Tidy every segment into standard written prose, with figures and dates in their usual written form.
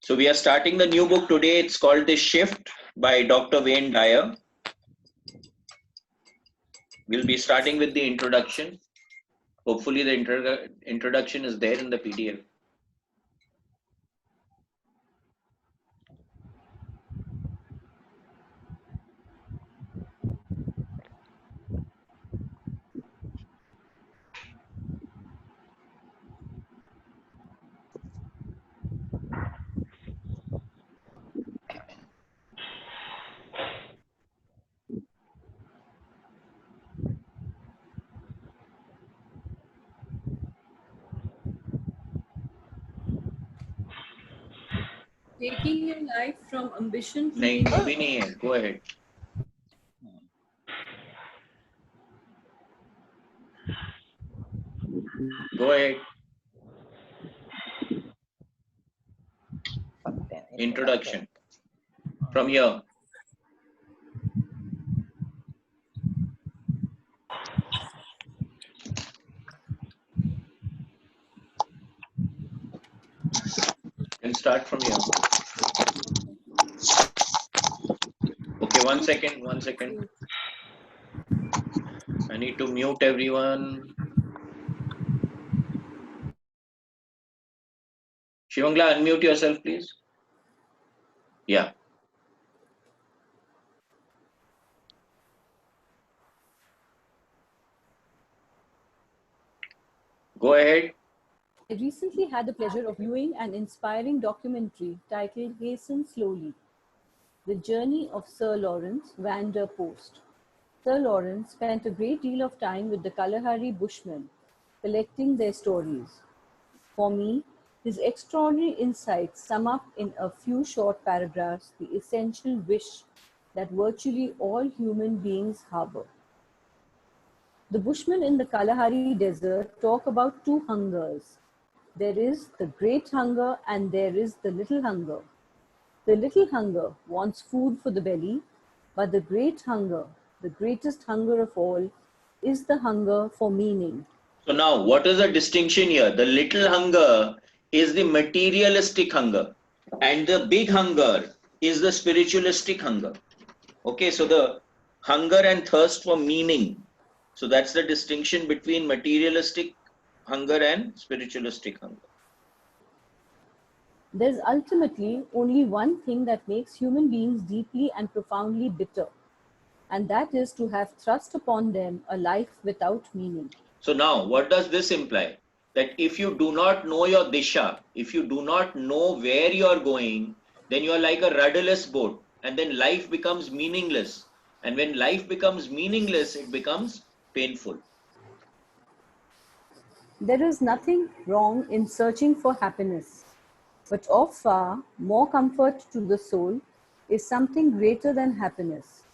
So we are starting the new book today. It's called The Shift by Dr. Wayne Dyer. We'll be starting with the introduction. Hopefully the introduction is there in the PDF. Taking your life from ambition to नहीं, meaning. अभी नहीं है. Go ahead. Go ahead. Introduction. From here. We'll start from here. Okay, one second. I need to mute everyone. Shivangla, unmute yourself, please. Yeah. Go ahead. I recently had the pleasure of viewing an inspiring documentary titled Hasten Slowly, The Journey of Sir Lawrence van der Post. Sir Lawrence spent a great deal of time with the Kalahari Bushmen, collecting their stories. For me, his extraordinary insights sum up in a few short paragraphs the essential wish that virtually all human beings harbor. The Bushmen in the Kalahari Desert talk about two hungers. There is the great hunger and there is the little hunger. The little hunger wants food for the belly, but the great hunger, the greatest hunger of all, is the hunger for meaning. So now, what is the distinction here? The little hunger is the materialistic hunger, and the big hunger is the spiritualistic hunger. Okay, so the hunger and thirst for meaning. So that's the distinction between materialistic hunger and spiritualistic hunger. There's ultimately only one thing that makes human beings deeply and profoundly bitter, and that is to have thrust upon them a life without meaning. So now, what does this imply? That if you do not know your disha, if you do not know where you are going, then you are like a rudderless boat, and then life becomes meaningless. And when life becomes meaningless, it becomes painful. There is nothing wrong in searching for happiness, but of far more comfort to the soul is something greater than happiness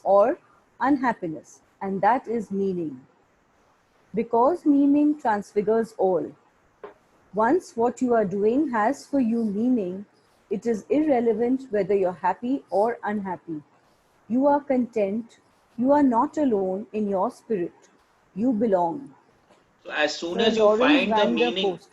or unhappiness, and that is meaning. Because meaning transfigures all. Once what you are doing has for you meaning, it is irrelevant whether you're happy or unhappy. You are content. You are not alone in your spirit. You belong. So as soon Sir as you Lawrence find the van der meaning, Post.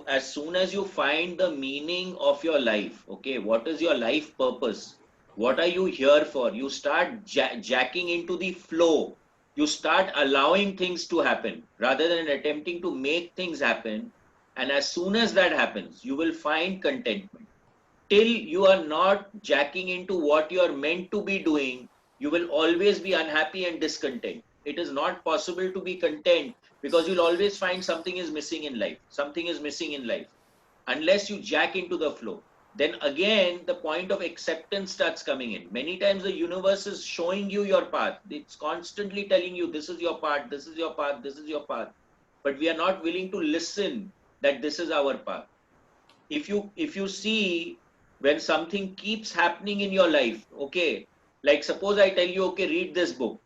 as soon as you find the meaning of your life, okay, what is your life purpose? What are you here for? You start jacking into the flow. You start allowing things to happen rather than attempting to make things happen. And as soon as that happens, you will find contentment. Till you are not jacking into what you are meant to be doing, you will always be unhappy and discontent. It is not possible to be content because you'll always find something is missing in life. Something is missing in life. Unless you jack into the flow. Then again, the point of acceptance starts coming in. Many times the universe is showing you your path. It's constantly telling you, this is your path, this is your path, this is your path. But we are not willing to listen that this is our path. If you see, when something keeps happening in your life, okay, like suppose I tell you, okay, read this book.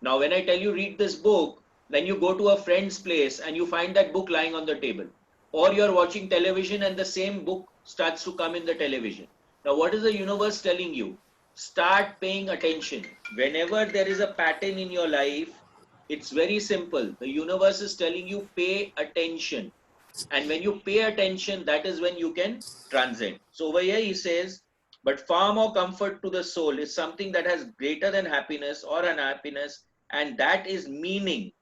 Now when I tell you read this book, then you go to a friend's place and you find that book lying on the table, or you're watching television and the same book starts to come in the television. Now what is the universe telling you? Start paying attention. Whenever there is a pattern in your life, it's very simple. The universe is telling you pay attention. And when you pay attention, that is when you can transcend. So over here he says, but far more comfort to the soul is something that has greater than happiness or unhappiness, and that is meaning,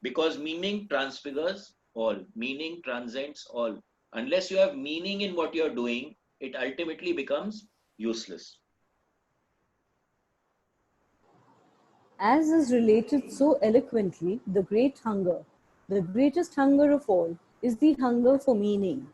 because meaning transfigures all, meaning transcends all. Unless you have meaning in what you're doing, it ultimately becomes useless. As is related so eloquently, the great hunger, the greatest hunger of all, is the hunger for meaning.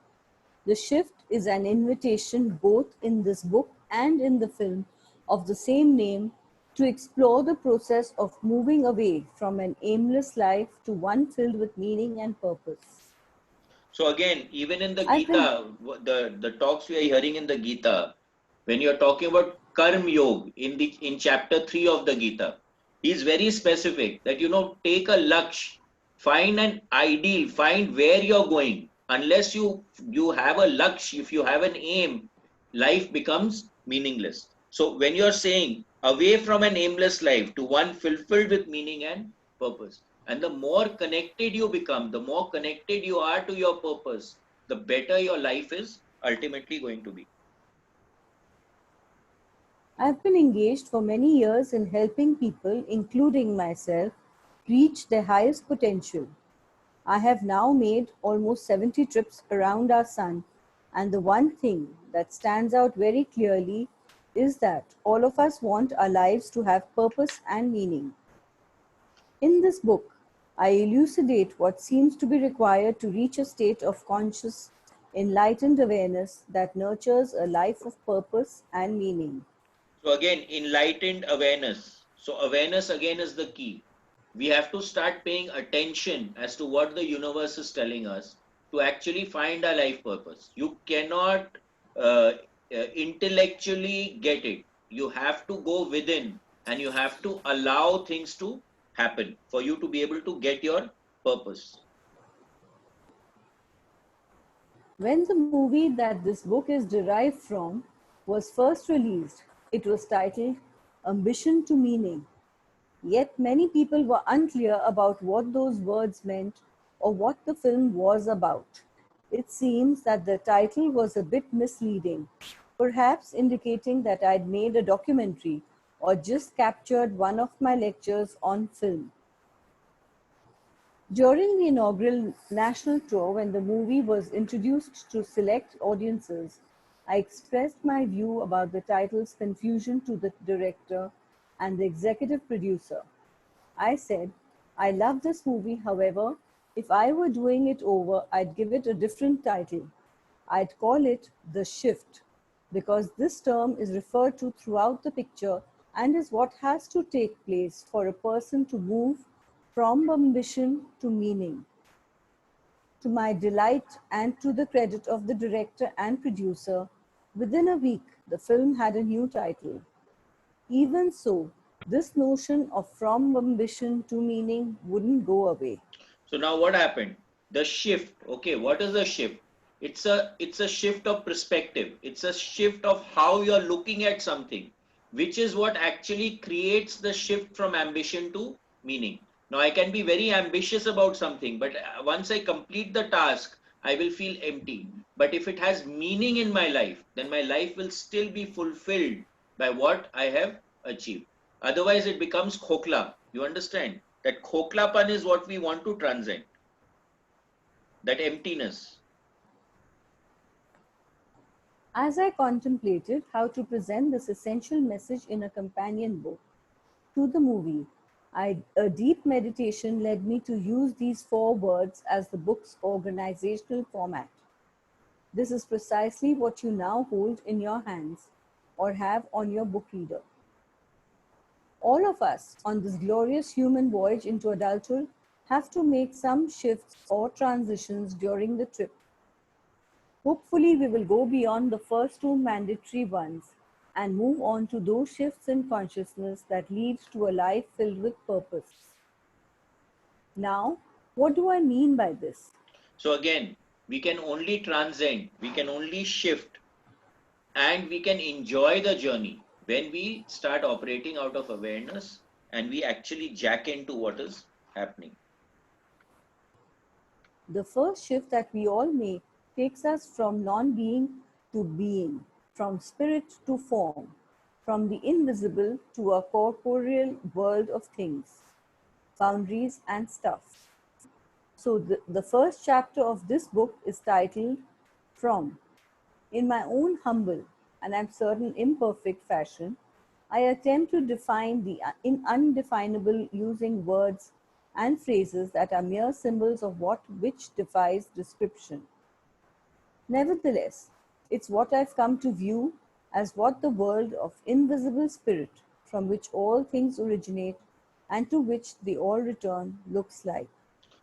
The shift is an invitation both in this book and in the film of the same name to explore the process of moving away from an aimless life to one filled with meaning and purpose. So again, even in the I've been Gita, the talks we are hearing in the Gita, when you're talking about Karm Yoga in chapter 3 of the Gita, he's very specific that take a laksh, find an ideal, find where you're going. Unless you have a laksh, if you have an aim, life becomes meaningless. So when you're saying away from an aimless life to one fulfilled with meaning and purpose, and the more connected you become, the more connected you are to your purpose, the better your life is ultimately going to be. I've been engaged for many years in helping people, including myself, reach their highest potential. I have now made almost 70 trips around our sun, and the one thing that stands out very clearly is that all of us want our lives to have purpose and meaning. In this book, I elucidate what seems to be required to reach a state of conscious, enlightened awareness that nurtures a life of purpose and meaning. So again, enlightened awareness. So awareness again is the key. We have to start paying attention as to what the universe is telling us to actually find our life purpose. You cannot intellectually get it. You have to go within and you have to allow things to happen for you to be able to get your purpose. When the movie that this book is derived from was first released, it was titled Ambition to Meaning. Yet many people were unclear about what those words meant or what the film was about. It seems that the title was a bit misleading, perhaps indicating that I'd made a documentary or just captured one of my lectures on film. During the inaugural national tour, when the movie was introduced to select audiences, I expressed my view about the title's confusion to the director and the executive producer. I said, I love this movie, however, if I were doing it over, I'd give it a different title. I'd call it The Shift, because this term is referred to throughout the picture and is what has to take place for a person to move from ambition to meaning. To my delight and to the credit of the director and producer, within a week the film had a new title. Even so, this notion of from ambition to meaning wouldn't go away. So now what happened? The shift. Okay, what is the shift? It's a shift of perspective. It's a shift of how you're looking at something, which is what actually creates the shift from ambition to meaning. Now I can be very ambitious about something, but once I complete the task, I will feel empty. But if it has meaning in my life, then my life will still be fulfilled by what I have achieved. Otherwise, it becomes khokla. You understand? That khoklapan is what we want to transcend, that emptiness. As I contemplated how to present this essential message in a companion book to the movie, a deep meditation led me to use these four words as the book's organizational format. This is precisely what you now hold in your hands or have on your book reader. All of us on this glorious human voyage into adulthood have to make some shifts or transitions during the trip. Hopefully, we will go beyond the first two mandatory ones and move on to those shifts in consciousness that lead to a life filled with purpose. Now, what do I mean by this? So again, we can only transcend, we can only shift, and we can enjoy the journey when we start operating out of awareness and we actually jack into what is happening. The first shift that we all make takes us from non-being to being, from spirit to form, from the invisible to a corporeal world of things, boundaries and stuff. So the first chapter of this book is titled From. In my own humble and I'm certain imperfect fashion, I attempt to define the undefinable using words and phrases that are mere symbols of what which defies description. Nevertheless, it's what I've come to view as what the world of invisible spirit, from which all things originate and to which they all return, looks like.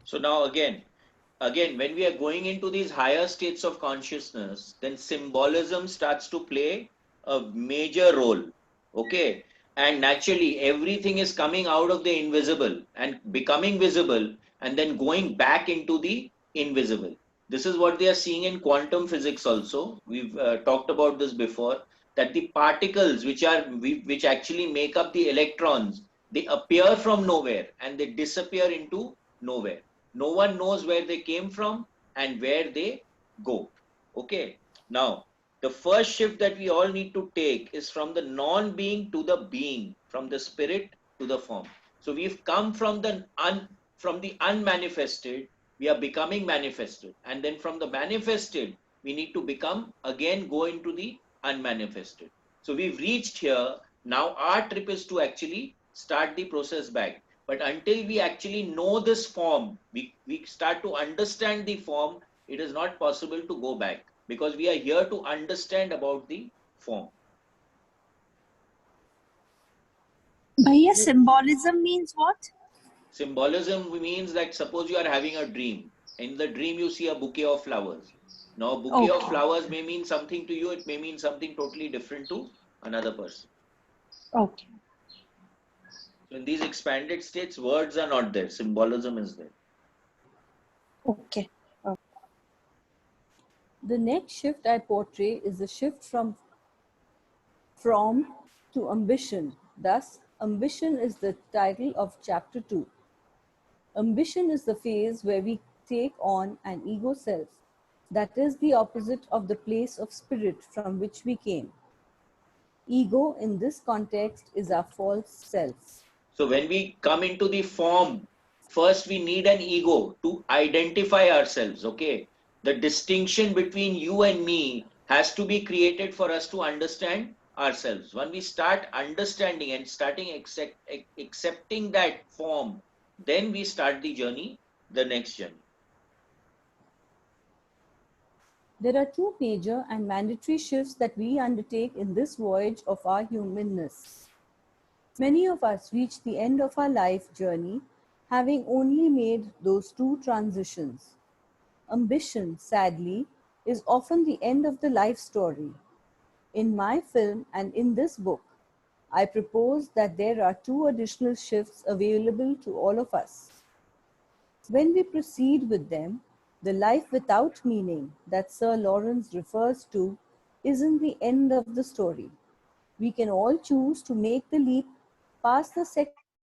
So now again, when we are going into these higher states of consciousness, then symbolism starts to play a major role. Okay. And naturally, everything is coming out of the invisible and becoming visible and then going back into the invisible. This is what they are seeing in quantum physics also. We've talked about this before, that the particles which actually make up the electrons, they appear from nowhere and they disappear into nowhere. No one knows where they came from and where they go. Okay. Now, the first shift that we all need to take is from the non-being to the being, from the spirit to the form. So we've come from the unmanifested, we are becoming manifested, and then from the manifested, we need to become again go into the unmanifested. So we've reached here. Now our trip is to actually start the process back. But until we actually know this form, we start to understand the form, it is not possible to go back because we are here to understand about the form. Bhaiya, symbolism means what? Symbolism means that suppose you are having a dream. In the dream, you see a bouquet of flowers. Now, a bouquet of Okay. flowers may mean something to you, it may mean something totally different to another person. Okay. So, in these expanded states, words are not there, symbolism is there. Okay. The next shift I portray is the shift from to ambition. Thus, ambition is the title of chapter 2. Ambition is the phase where we take on an ego self, that is the opposite of the place of spirit from which we came. Ego in this context is our false self. So, when we come into the form, first we need an ego to identify ourselves. Okay. The distinction between you and me has to be created for us to understand ourselves. When we start understanding and starting accepting that form, then we start the journey, the next journey. There are two major and mandatory shifts that we undertake in this voyage of our humanness. Many of us reach the end of our life journey having only made those two transitions. Ambition, sadly, is often the end of the life story. In my film and in this book, I propose that there are two additional shifts available to all of us. When we proceed with them, the life without meaning that Sir Lawrence refers to isn't the end of the story. We can all choose to make the leap past the second chapter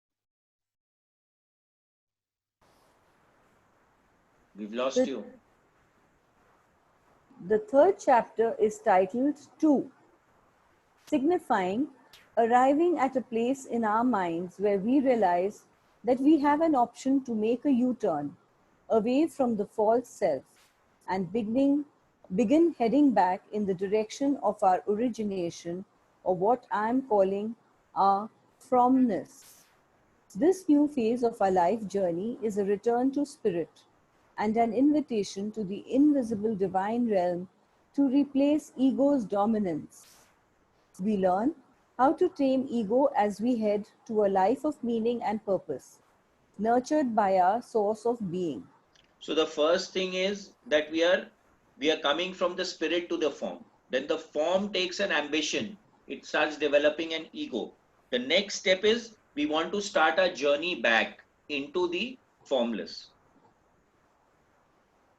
and enter the third chapter. We've lost The, you. the third chapter is titled Two, signifying arriving at a place in our minds where we realize that we have an option to make a U-turn away from the false self and begin heading back in the direction of our origination, or what I'm calling our fromness. This new phase of our life journey is a return to spirit and an invitation to the invisible divine realm to replace ego's dominance. We learn how to tame ego as we head to a life of meaning and purpose, nurtured by our source of being. So the first thing is that we are coming from the spirit to the form. Then the form takes an ambition. It starts developing an ego. The next step is we want to start our journey back into the formless.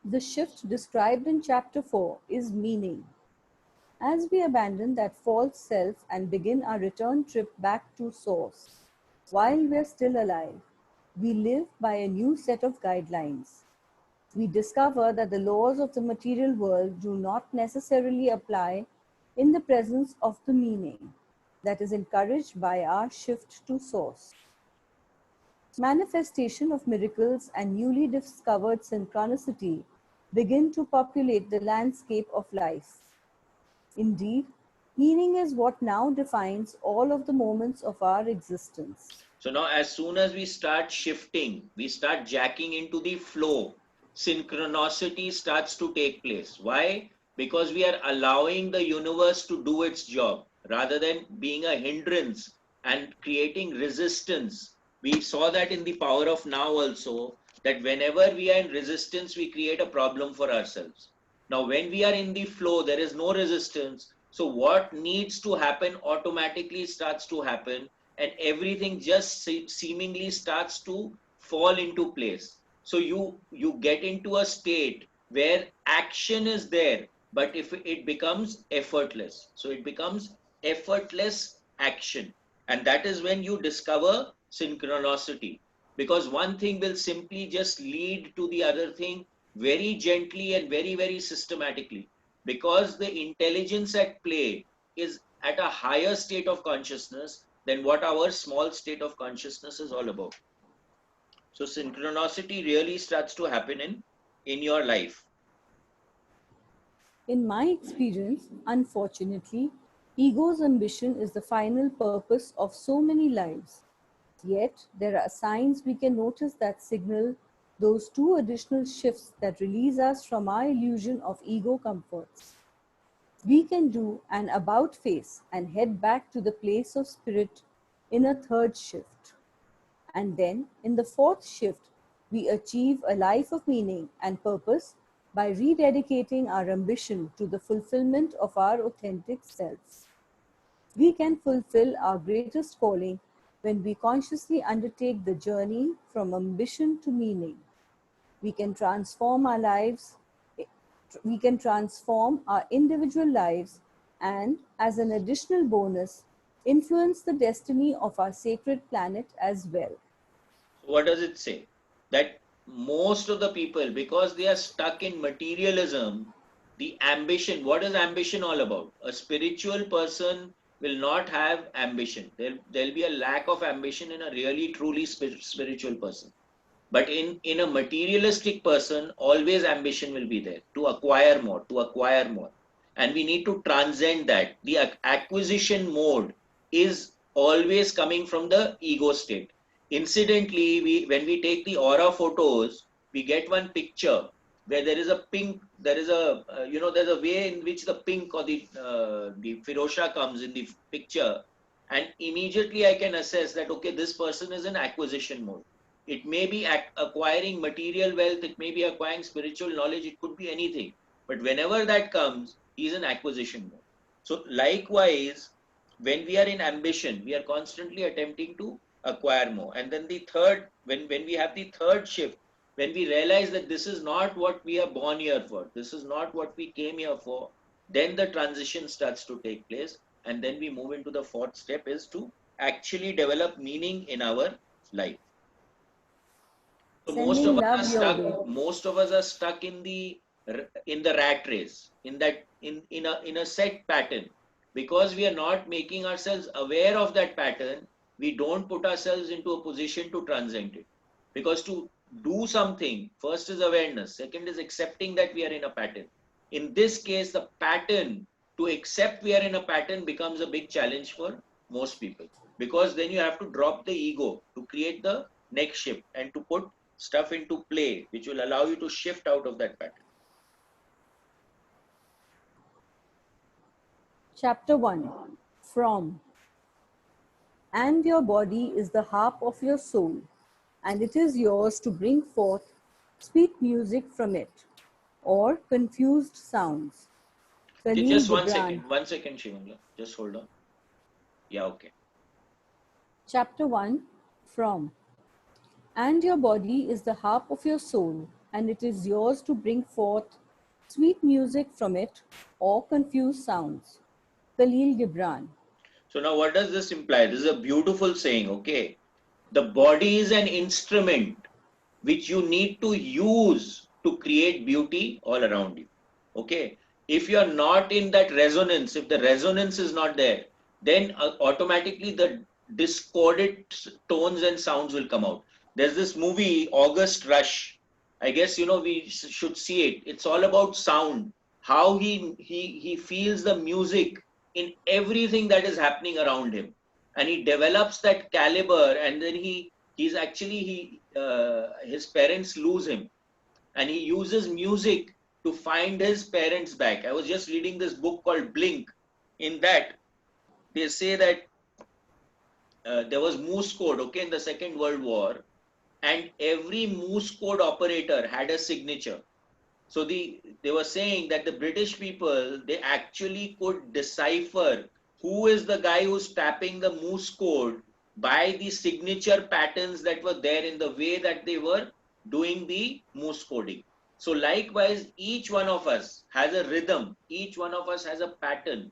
The shift described in chapter 4 is meaning. As we abandon that false self and begin our return trip back to source, while we are still alive, we live by a new set of guidelines. We discover that the laws of the material world do not necessarily apply in the presence of the meaning that is encouraged by our shift to source. Manifestation of miracles and newly discovered synchronicity begin to populate the landscape of life. Indeed, meaning is what now defines all of the moments of our existence. So now as soon as we start shifting, we start jacking into the flow, synchronicity starts to take place. Why? Because we are allowing the universe to do its job rather than being a hindrance and creating resistance. We saw that in the power of now also, that whenever we are in resistance, we create a problem for ourselves. Now, when we are in the flow, there is no resistance. So what needs to happen automatically starts to happen, and everything just seemingly starts to fall into place. So you get into a state where action is there, but if it becomes effortless, so it becomes effortless action, and that is when you discover synchronicity, because one thing will simply just lead to the other thing very gently and very systematically, because the intelligence at play is at a higher state of consciousness than what our small state of consciousness is all about. So synchronicity really starts to happen in your life. In my experience, unfortunately, ego's ambition is the final purpose of so many lives. Yet, there are signs we can notice that signal those two additional shifts that release us from our illusion of ego comforts. We can do an about face and head back to the place of spirit in a third shift. And then, in the fourth shift, we achieve a life of meaning and purpose by rededicating our ambition to the fulfillment of our authentic selves. We can fulfill our greatest calling when we consciously undertake the journey from ambition to meaning. We can transform our lives, we can transform our individual lives, and as an additional bonus, influence the destiny of our sacred planet as well. So what does it say? That most of the people, because they are stuck in materialism, the ambition, what is ambition all about? A spiritual person will not have ambition. There'll be a lack of ambition in a really truly spiritual person. But in a materialistic person, always ambition will be there to acquire more, to acquire more. And we need to transcend that. The acquisition mode is always coming from the ego state. Incidentally, when we take the aura photos, we get one picture where there is a pink, there is a, there's a way in which the pink or the Firosha comes in the picture. And immediately I can assess that, okay, this person is in acquisition mode. It may be acquiring material wealth, it may be acquiring spiritual knowledge, it could be anything. But whenever that comes, he's in acquisition mode. So likewise, when we are in ambition, we are constantly attempting to acquire more. And then the third, when we have the third shift, when we realize that this is not what we are born here for, this is not what we came here for, then the transition starts to take place. And then we move into the fourth step, is to actually develop meaning in our life. So Sending love your way. most of us are stuck in the rat race, in a set pattern. Because we are not making ourselves aware of that pattern, we don't put ourselves into a position to transcend it. Because to do something, first is awareness, second is accepting that we are in a pattern. In this case, the pattern, to accept we are in a pattern, becomes a big challenge for most people, because then you have to drop the ego to create the next shift and to put stuff into play which will allow you to shift out of that pattern. Chapter 1. From. And your body is the harp of your soul, and it is yours to bring forth sweet music from it, or confused sounds. Just 1 second, Shivangla. Just hold on. Yeah, okay. Chapter 1. From. And your body is the harp of your soul, and it is yours to bring forth sweet music from it, or confused sounds. Khalil Gibran. So now what does this imply? This is a beautiful saying, okay? The body is an instrument which you need to use to to create beauty all around you. Okay. If you're not in that resonance, if the resonance is not there, then automatically the discordant tones and sounds will come out. There's this movie, August Rush. I guess, we should see it. It's all about sound, how he feels the music in everything that is happening around him. And he develops that caliber, and then he's actually, his parents lose him, and he uses music to find his parents back. I was just reading this book called Blink. In that, they say that there was Morse code, okay, in the Second World War, and every Morse code operator had a signature. So they were saying that the British people, they actually could decipher who is the guy who's tapping the Morse code by the signature patterns that were there in the way that they were doing the Morse coding. So likewise, each one of us has a rhythm, each one of us has a pattern,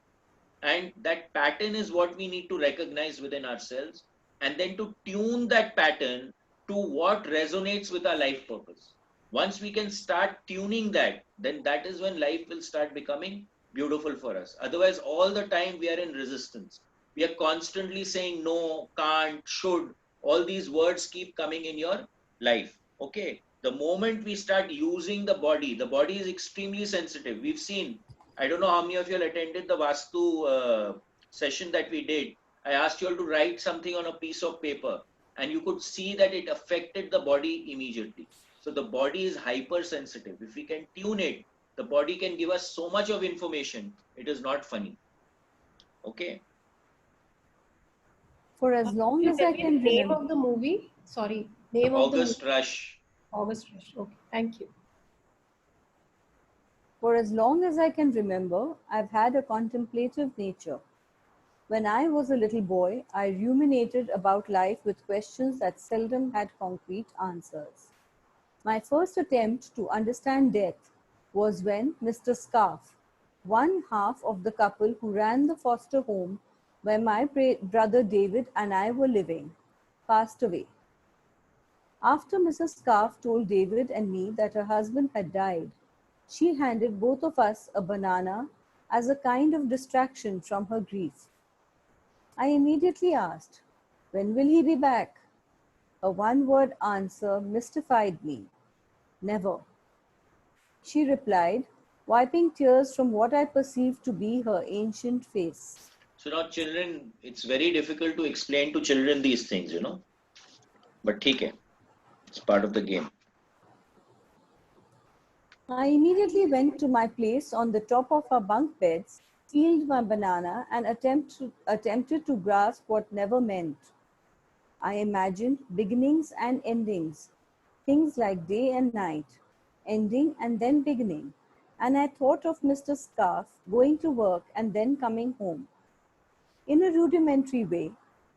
and that pattern is what we need to recognize within ourselves, and then to tune that pattern to what resonates with our life purpose. Once we can start tuning that, then that is when life will start becoming beautiful for us. Otherwise, all the time we are in resistance. We are constantly saying no, can't, should. All these words keep coming in your life. Okay. The moment we start using the body is extremely sensitive. We've seen, I don't know how many of you all attended the Vastu session that we did. I asked you all to write something on a piece of paper, and you could see that it affected the body immediately. So the body is hypersensitive. If we can tune it, the body can give us so much of information. It is not funny. Okay. For as long you as tell I me can the name remember. of the movie? Sorry, name of the August movie. Rush. August Rush. Okay, thank you. For as long as I can remember, I've had a contemplative nature. When I was a little boy, I ruminated about life with questions that seldom had concrete answers. My first attempt to understand death was when Mr. Scarf, one half of the couple who ran the foster home where my brother David and I were living, passed away. After Mrs. Scarf told David and me that her husband had died, she handed both of us a banana as a kind of distraction from her grief. I immediately asked, "When will he be back?" A one-word answer mystified me. "Never." She replied, wiping tears from what I perceived to be her ancient face. So now children, it's very difficult to explain to children these things, But okay, it's part of the game. I immediately went to my place on the top of our bunk beds, peeled my banana, and attempted to grasp what never meant. I imagined beginnings and endings, things like day and night, ending and then beginning, and I thought of Mr. Scarf going to work and then coming home. In a rudimentary way,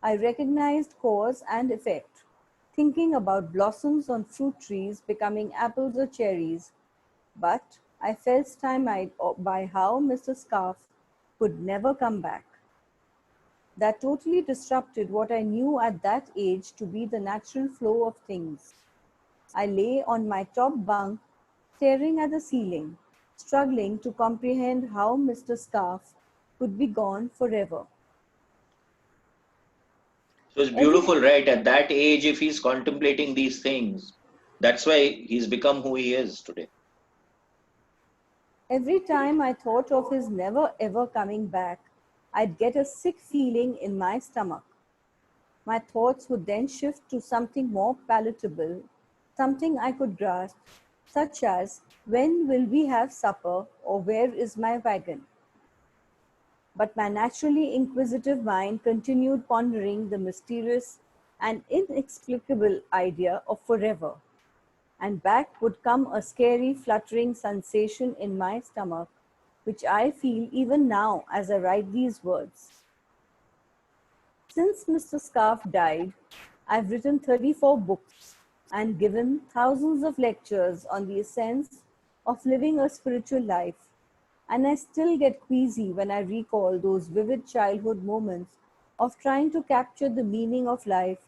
I recognized cause and effect, thinking about blossoms on fruit trees becoming apples or cherries, but I felt stymied by how Mr. Scarf could never come back. That totally disrupted what I knew at that age to be the natural flow of things. I lay on my top bunk, staring at the ceiling, struggling to comprehend how Mr. Scarf could be gone forever. So it's Every, beautiful, right? At that age, if he's contemplating these things, that's why he's become who he is today. every time I thought of his never ever coming back, I'd get a sick feeling in my stomach. My thoughts would then shift to something more palatable, something I could grasp, such as, when will we have supper, or where is my wagon? But my naturally inquisitive mind continued pondering the mysterious and inexplicable idea of forever, and back would come a scary, fluttering sensation in my stomach, which I feel even now as I write these words. Since Mr. Scarf died, I've written 34 books and given thousands of lectures on the essence of living a spiritual life, and I still get queasy when I recall those vivid childhood moments of trying to capture the meaning of life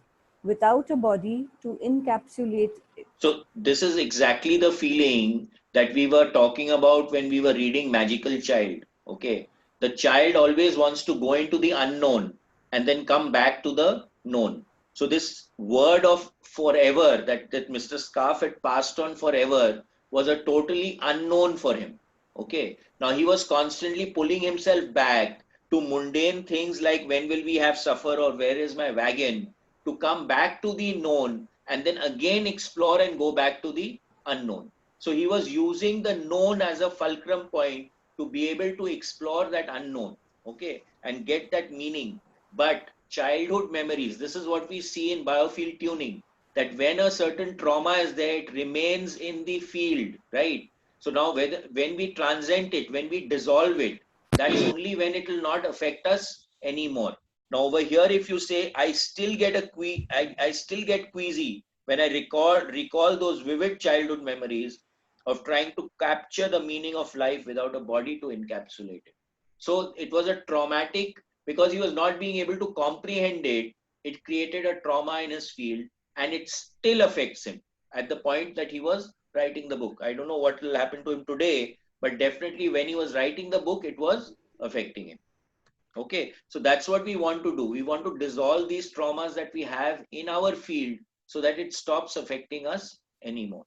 without a body to encapsulate it. So this is exactly the feeling that we were talking about when we were reading Magical Child. Okay. The child always wants to go into the unknown and then come back to the known. So this word of forever that Mr. Scarf had passed on forever was a totally unknown for him. Okay. Now he was constantly pulling himself back to mundane things like when will we have supper or where is my wagon, to come back to the known and then again explore and go back to the unknown. So he was using the known as a fulcrum point to be able to explore that unknown, okay, and get that meaning. But childhood memories, this is what we see in biofield tuning, that when a certain trauma is there, it remains in the field, right? So now when we transcend it, when we dissolve it, that's only when it will not affect us anymore. Now over here, if you say, I still get I still get queasy when I recall those vivid childhood memories of trying to capture the meaning of life without a body to encapsulate it. So it was a traumatic, because he was not being able to comprehend it. It created a trauma in his field, and it still affects him at the point that he was writing the book. I don't know what will happen to him today, but definitely when he was writing the book, it was affecting him. Okay, so that's what we want to do. We want to dissolve these traumas that we have in our field so that it stops affecting us anymore.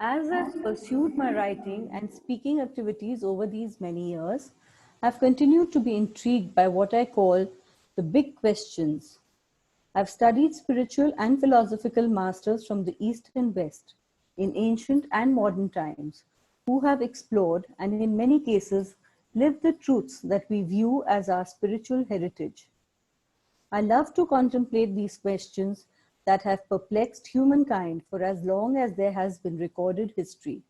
As I've pursued my writing and speaking activities over these many years, I've continued to be intrigued by what I call the big questions. I've studied spiritual and philosophical masters from the East and West, in ancient and modern times, who have explored and in many cases lived the truths that we view as our spiritual heritage. I love to contemplate these questions that have perplexed humankind for as long as there has been recorded history,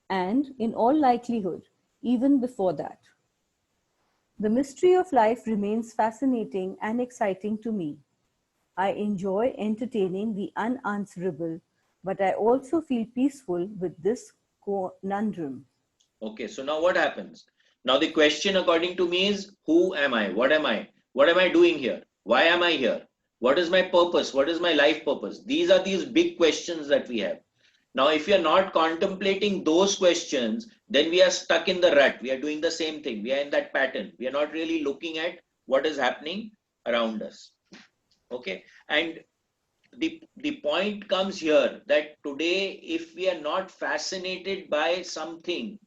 and in all likelihood, even before that. The mystery of life remains fascinating and exciting to me. I enjoy entertaining the unanswerable, but I also feel peaceful with this conundrum. Okay, so now what happens? Now the question according to me is, who am I? What am I? What am I doing here? Why am I here? What is my purpose? What is my life purpose? These are these big questions that we have. Now, if we are not contemplating those questions, then we are stuck in the rut. We are doing the same thing. We are in that pattern. We are not really looking at what is happening around us. Okay. And the point comes here that today, if we are not fascinated by something,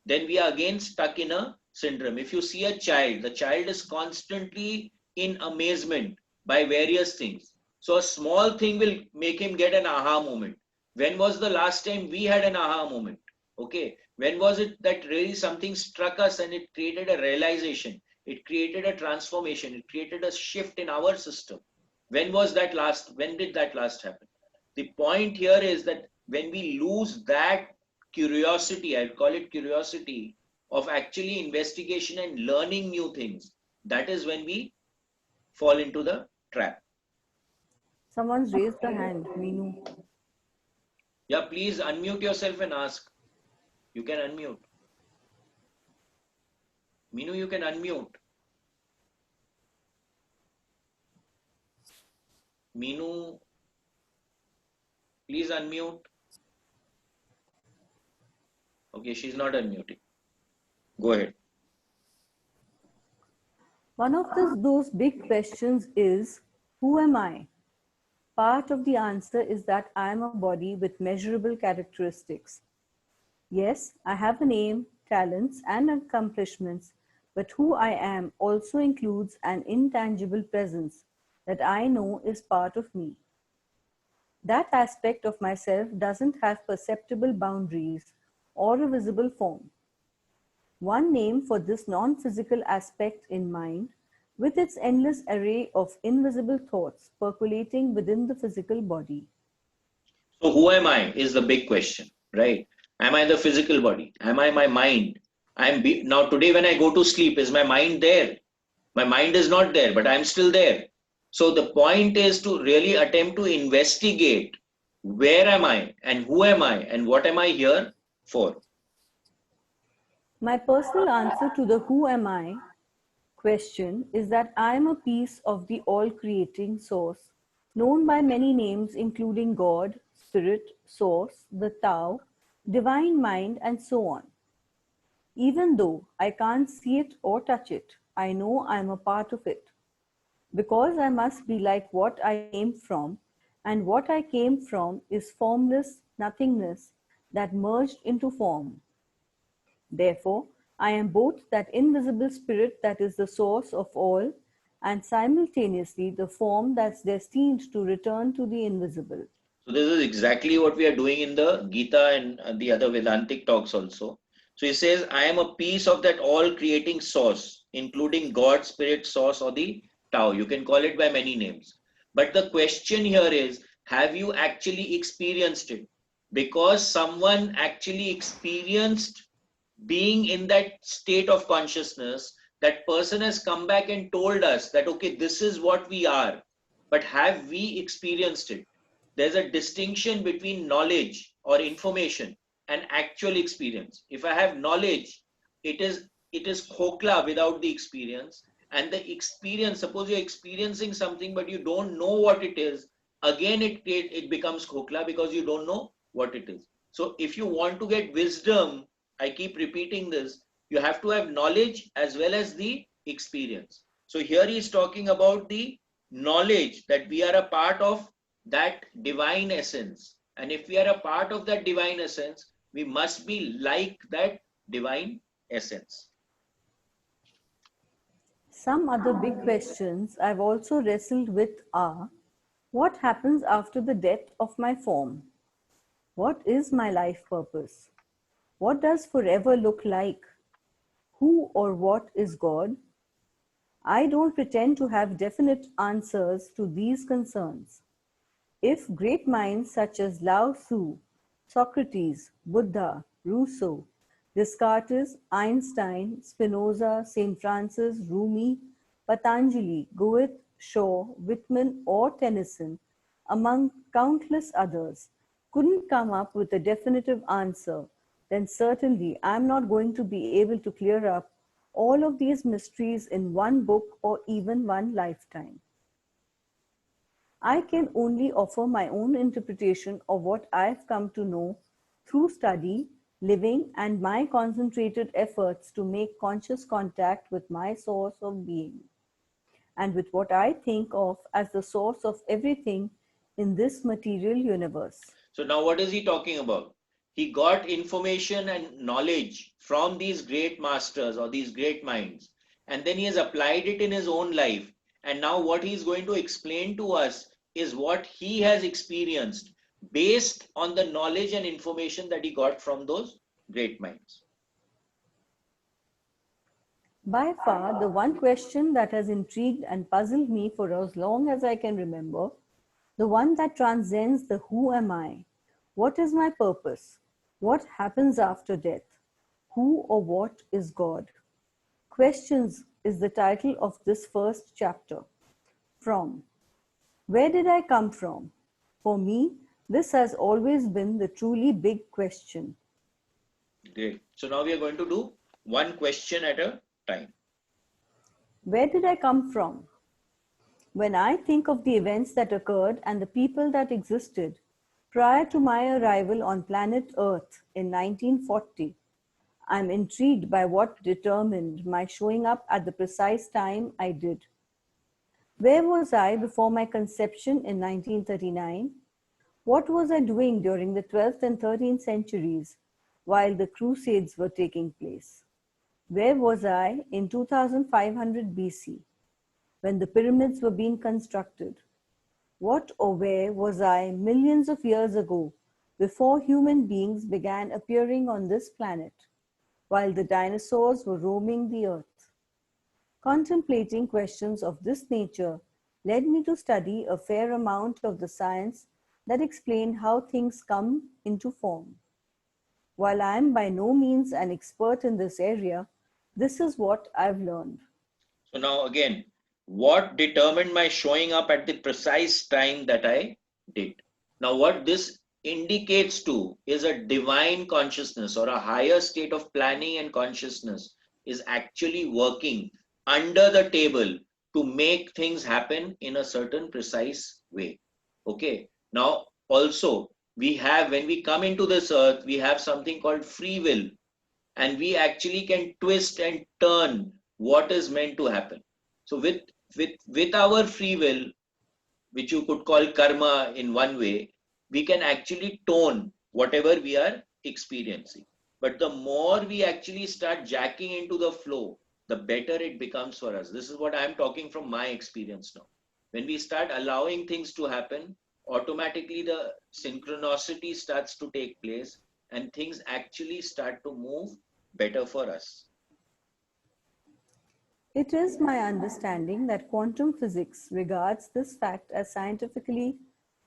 then we are again stuck in a syndrome. If you see a child, the child is constantly in amazement by various things. So a small thing will make him get an aha moment. When was the last time we had an aha moment? Okay. When was it that really something struck us and it created a realization? It created a transformation. It created a shift in our system. When was that last? When did that last happen? The point here is that when we lose that curiosity, I'll call it curiosity, of actually investigation and learning new things, that is when we fall into the trap. Someone's raised the hand, Meenu. Yeah, please unmute yourself and ask. You can unmute. Meenu, you can unmute. Meenu, please unmute. Okay, she's not unmuting. Go ahead. One of those big questions is, who am I? Part of the answer is that I am a body with measurable characteristics. Yes, I have a name, talents, and accomplishments, but who I am also includes an intangible presence that I know is part of me. That aspect of myself doesn't have perceptible boundaries or a visible form. One name for this non-physical aspect in mind, with its endless array of invisible thoughts percolating within the physical body. So who am I is the big question, right? Am I the physical body? Am I my mind? Now today when I go to sleep, is my mind there? My mind is not there, but I'm still there. So the point is to really attempt to investigate, where am I and who am I and what am I here for? My personal answer to the who am I question is that I am a piece of the all-creating source, known by many names including God, Spirit, Source, the Tao, Divine Mind, and so on. Even though I can't see it or touch it, I know I am a part of it. Because I must be like what I came from, and what I came from is formless nothingness that merged into form. Therefore, I am both that invisible spirit that is the source of all, and simultaneously the form that's destined to return to the invisible. So this is exactly what we are doing in the Gita and the other Vedantic talks also. So he says, I am a piece of that all creating source, including God, Spirit, Source, or the Tao. You can call it by many names. But the question here is, have you actually experienced it? Because someone actually experienced being in that state of consciousness, that person has come back and told us that, okay, this is what we are. But have we experienced it? There's a distinction between knowledge or information and actual experience. If I have knowledge, it is khokla without the experience. And the experience, suppose you're experiencing something but you don't know what it is, again it becomes khokla because you don't know what it is. So if you want to get wisdom, I keep repeating this, you have to have knowledge as well as the experience. So here he is talking about the knowledge that we are a part of that divine essence. And if we are a part of that divine essence, we must be like that divine essence. Some other big questions I've also wrestled with are: what happens after the death of my form? What is my life purpose? What does forever look like? Who or what is God? I don't pretend to have definite answers to these concerns. If great minds such as Lao Tzu, Socrates, Buddha, Rousseau, Descartes, Einstein, Spinoza, St. Francis, Rumi, Patanjali, Goethe, Shaw, Whitman, or Tennyson, among countless others, couldn't come up with a definitive answer, then certainly I'm not going to be able to clear up all of these mysteries in one book or even one lifetime. I can only offer my own interpretation of what I've come to know through study, living, and my concentrated efforts to make conscious contact with my source of being, and with what I think of as the source of everything in this material universe. So now what is he talking about? He got information and knowledge from these great masters or these great minds, and then he has applied it in his own life. And now what he's going to explain to us is what he has experienced based on the knowledge and information that he got from those great minds. By far, the one question that has intrigued and puzzled me for as long as I can remember, the one that transcends the who am I, what is my purpose, what happens after death, who or what is God. Questions is the title of this first chapter. From. Where did I come from? For me, this has always been the truly big question. Great. So now we are going to do one question at a time. Where did I come from? When I think of the events that occurred and the people that existed prior to my arrival on planet Earth in 1940, I'm intrigued by what determined my showing up at the precise time I did. Where was I before my conception in 1939? What was I doing during the 12th and 13th centuries while the Crusades were taking place? Where was I in 2500 BC when the pyramids were being constructed? What or where was I millions of years ago before human beings began appearing on this planet while the dinosaurs were roaming the earth? Contemplating questions of this nature led me to study a fair amount of the science that explained how things come into form. While I am by no means an expert in this area, this is what I've learned. So now again, what determined my showing up at the precise time that I did? Now what this indicates to is a divine consciousness or a higher state of planning and consciousness is actually working under the table to make things happen in a certain precise way. Okay. Now, also, we have, when we come into this earth, we have something called free will, and we actually can twist and turn what is meant to happen. So with our free will, which you could call karma in one way, we can actually tone whatever we are experiencing. But the more we actually start jacking into the flow, the better it becomes for us. This is what I'm talking from my experience now. When we start allowing things to happen, automatically the synchronicity starts to take place and things actually start to move better for us. It is my understanding that quantum physics regards this fact as scientifically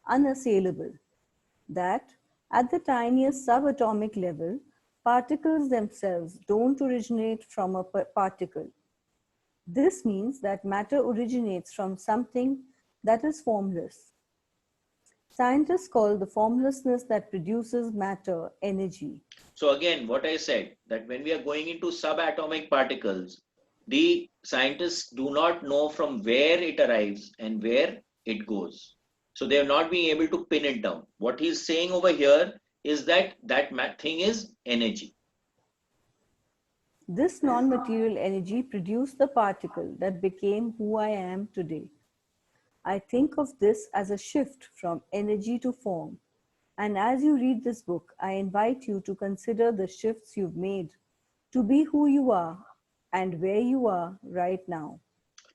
unassailable, that at the tiniest subatomic level, particles themselves don't originate from a particle. This means that matter originates from something that is formless. Scientists call the formlessness that produces matter energy. So again, what I said, that when we are going into subatomic particles, the scientists do not know from where it arrives and where it goes. So they are not being able to pin it down. What he's saying over here is that that thing is energy. This non-material energy produced the particle that became who I am today. I think of this as a shift from energy to form. And as you read this book, I invite you to consider the shifts you've made to be who you are and where you are right now.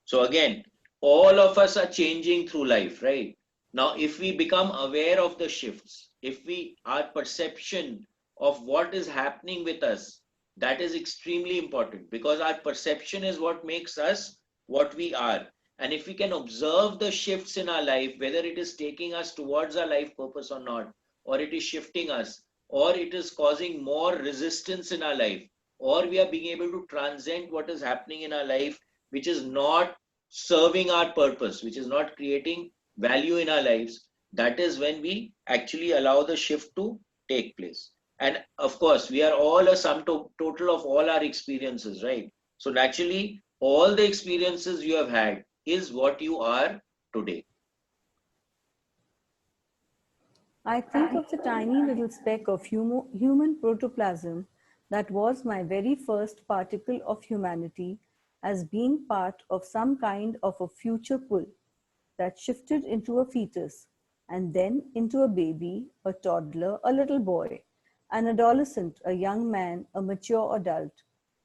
So again, all of us are changing through life, right? Now, if we become aware of the shifts, if our perception of what is happening with us, that is extremely important, because our perception is what makes us what we are. And if we can observe the shifts in our life, whether it is taking us towards our life purpose or not, or it is shifting us, or it is causing more resistance in our life, or we are being able to transcend what is happening in our life, which is not serving our purpose, which is not creating value in our lives, that is when we actually allow the shift to take place. And of course, we are all a sum total of all our experiences, right? So naturally, all the experiences you have had is what you are today. I think of the tiny little speck of human protoplasm that was my very first particle of humanity as being part of some kind of a future pull that shifted into a fetus and then into a baby, a toddler, a little boy, an adolescent, a young man, a mature adult,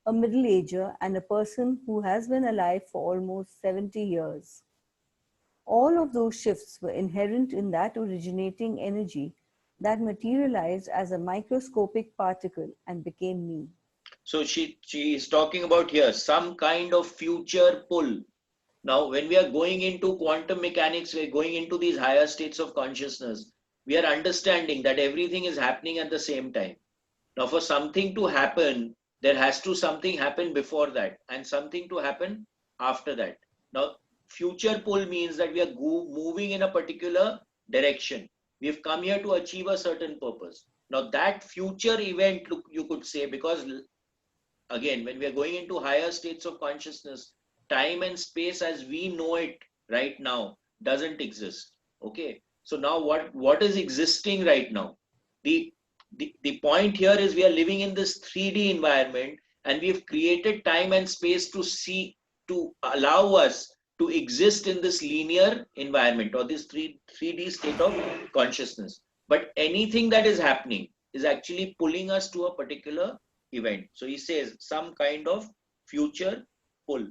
a middle ager, and a person who has been alive for almost 70 years. All of those shifts were inherent in that originating energy that materialized as a microscopic particle and became me. So she is talking about here some kind of future pull. Now, when we are going into quantum mechanics, we're going into these higher states of consciousness. We are understanding that everything is happening at the same time. Now, for something to happen, there has to something happen before that and something to happen after that. Now, future pull means that we are moving in a particular direction. We've come here to achieve a certain purpose. Now, that future event, you could say, because again, when we are going into higher states of consciousness, time and space as we know it right now doesn't exist. Okay. So now what is existing right now? The, the point here is we are living in this 3D environment, and we've created time and space to allow us to exist in this linear environment or this 3D state of consciousness. But anything that is happening is actually pulling us to a particular event. So he says some kind of future pull.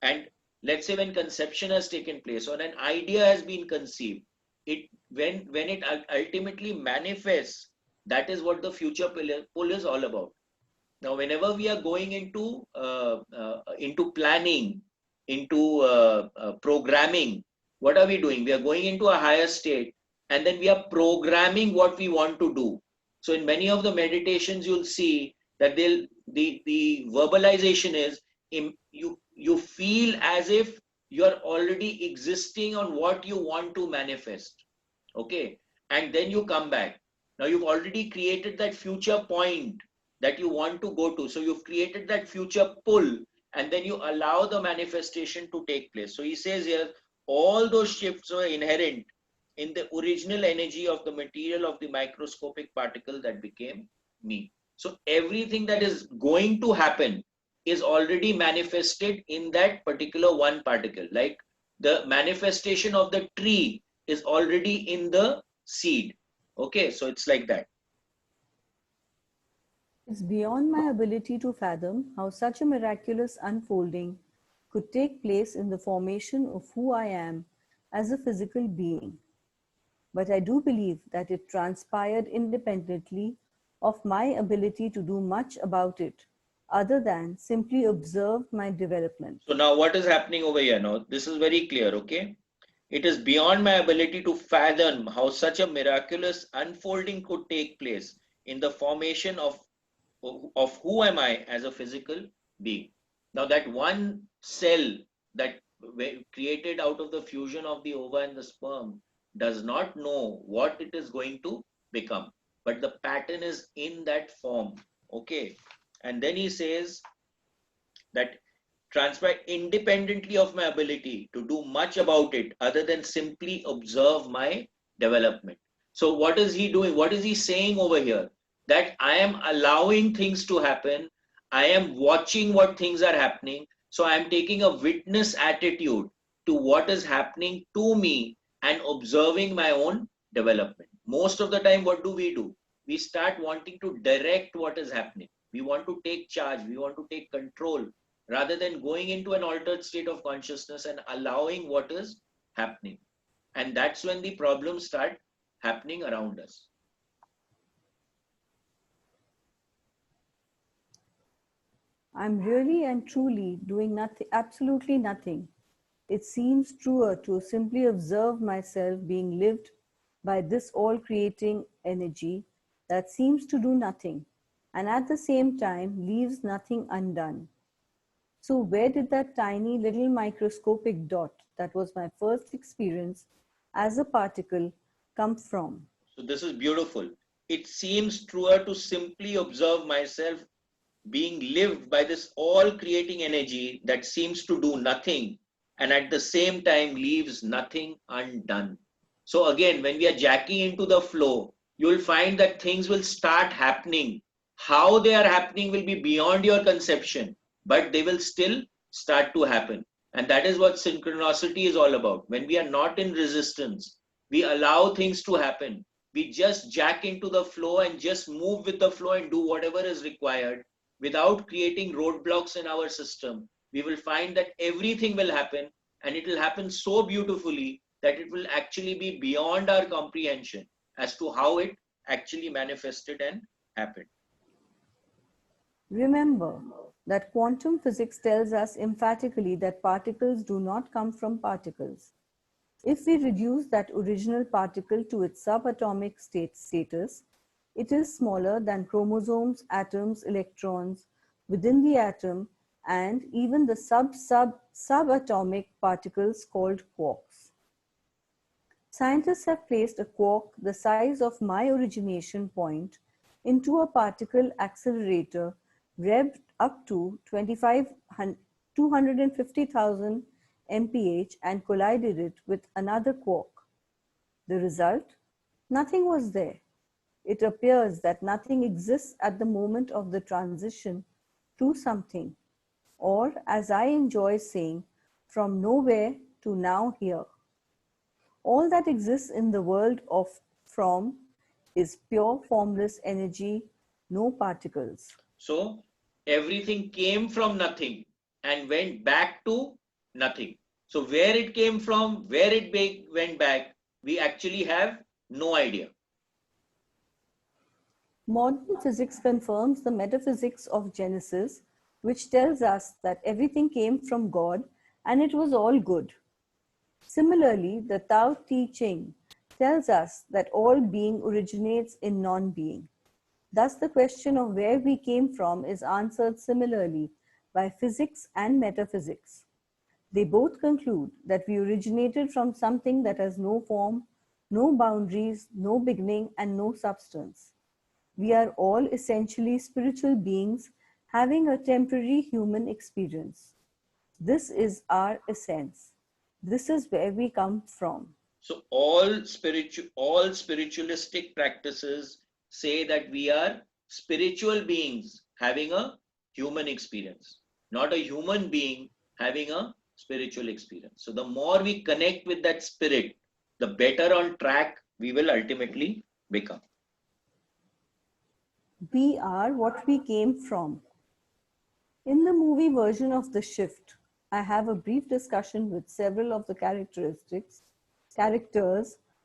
And let's say when conception has taken place or an idea has been conceived, it when it ultimately manifests, that is what the future pull is all about. Now, whenever we are going into planning, into programming, what are we doing? We are going into a higher state, and then we are programming what we want to do. So in many of the meditations, you'll see that the verbalization is you feel as if you're already existing on what you want to manifest. Okay, and then you come back. Now you've already created that future point that you want to go to. So you've created that future pull, and then you allow the manifestation to take place. So he says here, all those shifts were inherent in the original energy of the material of the microscopic particle that became me. So everything that is going to happen is already manifested in that particular one particle. Like the manifestation of the tree is already in the seed. Okay, so it's like that. It's beyond my ability to fathom how such a miraculous unfolding could take place in the formation of who I am as a physical being. But I do believe that it transpired independently of my ability to do much about it, other than simply observe my development. So now what is happening over here now? This is very clear, okay? It is beyond my ability to fathom how such a miraculous unfolding could take place in the formation of who am I as a physical being. Now that one cell that created out of the fusion of the ova and the sperm does not know what it is going to become, but the pattern is in that form. Okay. And then he says that transpire independently of my ability to do much about it other than simply observe my development. So what is he doing? What is he saying over here? That I am allowing things to happen. I am watching what things are happening. So I am taking a witness attitude to what is happening to me and observing my own development. Most of the time, what do? We start wanting to direct what is happening. We want to take charge. We want to take control rather than going into an altered state of consciousness and allowing what is happening. And that's when the problems start happening around us. I'm really and truly doing nothing, absolutely nothing. It seems truer to simply observe myself being lived by this all-creating energy that seems to do nothing and at the same time leaves nothing undone. So where did that tiny little microscopic dot that was my first experience as a particle come from? So this is beautiful. It seems truer to simply observe myself being lived by this all creating energy that seems to do nothing and at the same time leaves nothing undone. So again, when we are jacking into the flow, you will find that things will start happening. How they are happening will be beyond your conception, but they will still start to happen. And that is what synchronicity is all about. When we are not in resistance, we allow things to happen. We just jack into the flow and just move with the flow and do whatever is required without creating roadblocks in our system. We will find that everything will happen, and it will happen so beautifully that it will actually be beyond our comprehension as to how it actually manifested and happened. Remember that quantum physics tells us emphatically that particles do not come from particles. If we reduce that original particle to its subatomic status, it is smaller than chromosomes, atoms, electrons within the atom, and even the subatomic particles called quarks. Scientists have placed a quark the size of my origination point into a particle accelerator revved up to 250,000 mph and collided it with another quark. The result? Nothing was there. It appears that nothing exists at the moment of the transition to something, or as I enjoy saying, from nowhere to now here. All that exists in the world of from is pure formless energy, no particles. So everything came from nothing and went back to nothing. So where it came from, where it went back, we actually have no idea. Modern physics confirms the metaphysics of Genesis, which tells us that everything came from God and it was all good. Similarly, the Tao Te Ching tells us that all being originates in non-being. Thus, the question of where we came from is answered similarly by physics and metaphysics. They both conclude that we originated from something that has no form, no boundaries, no beginning, and no substance. We are all essentially spiritual beings having a temporary human experience. This is our essence. This is where we come from. So all spiritualistic practices say that we are spiritual beings having a human experience, not a human being having a spiritual experience. So the more we connect with that spirit, the better on track we will ultimately become. We are what we came from. In the movie version of The Shift, I have a brief discussion with several of the characters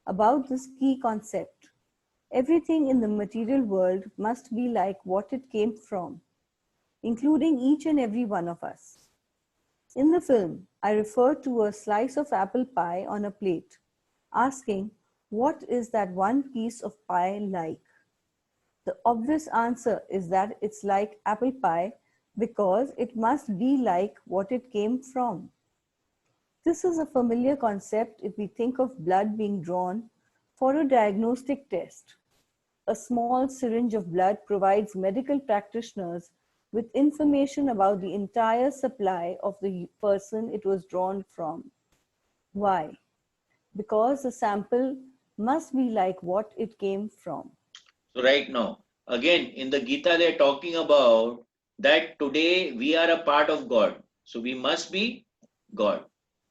about this key concept. Everything in the material world must be like what it came from, including each and every one of us. In the film, I refer to a slice of apple pie on a plate, asking, what is that one piece of pie like? The obvious answer is that it's like apple pie because it must be like what it came from. This is a familiar concept if we think of blood being drawn for a diagnostic test. A small syringe of blood provides medical practitioners with information about the entire supply of the person it was drawn from. Why? Because the sample must be like what it came from. So right now, again, in the Gita, they're talking about that today we are a part of God. So we must be God.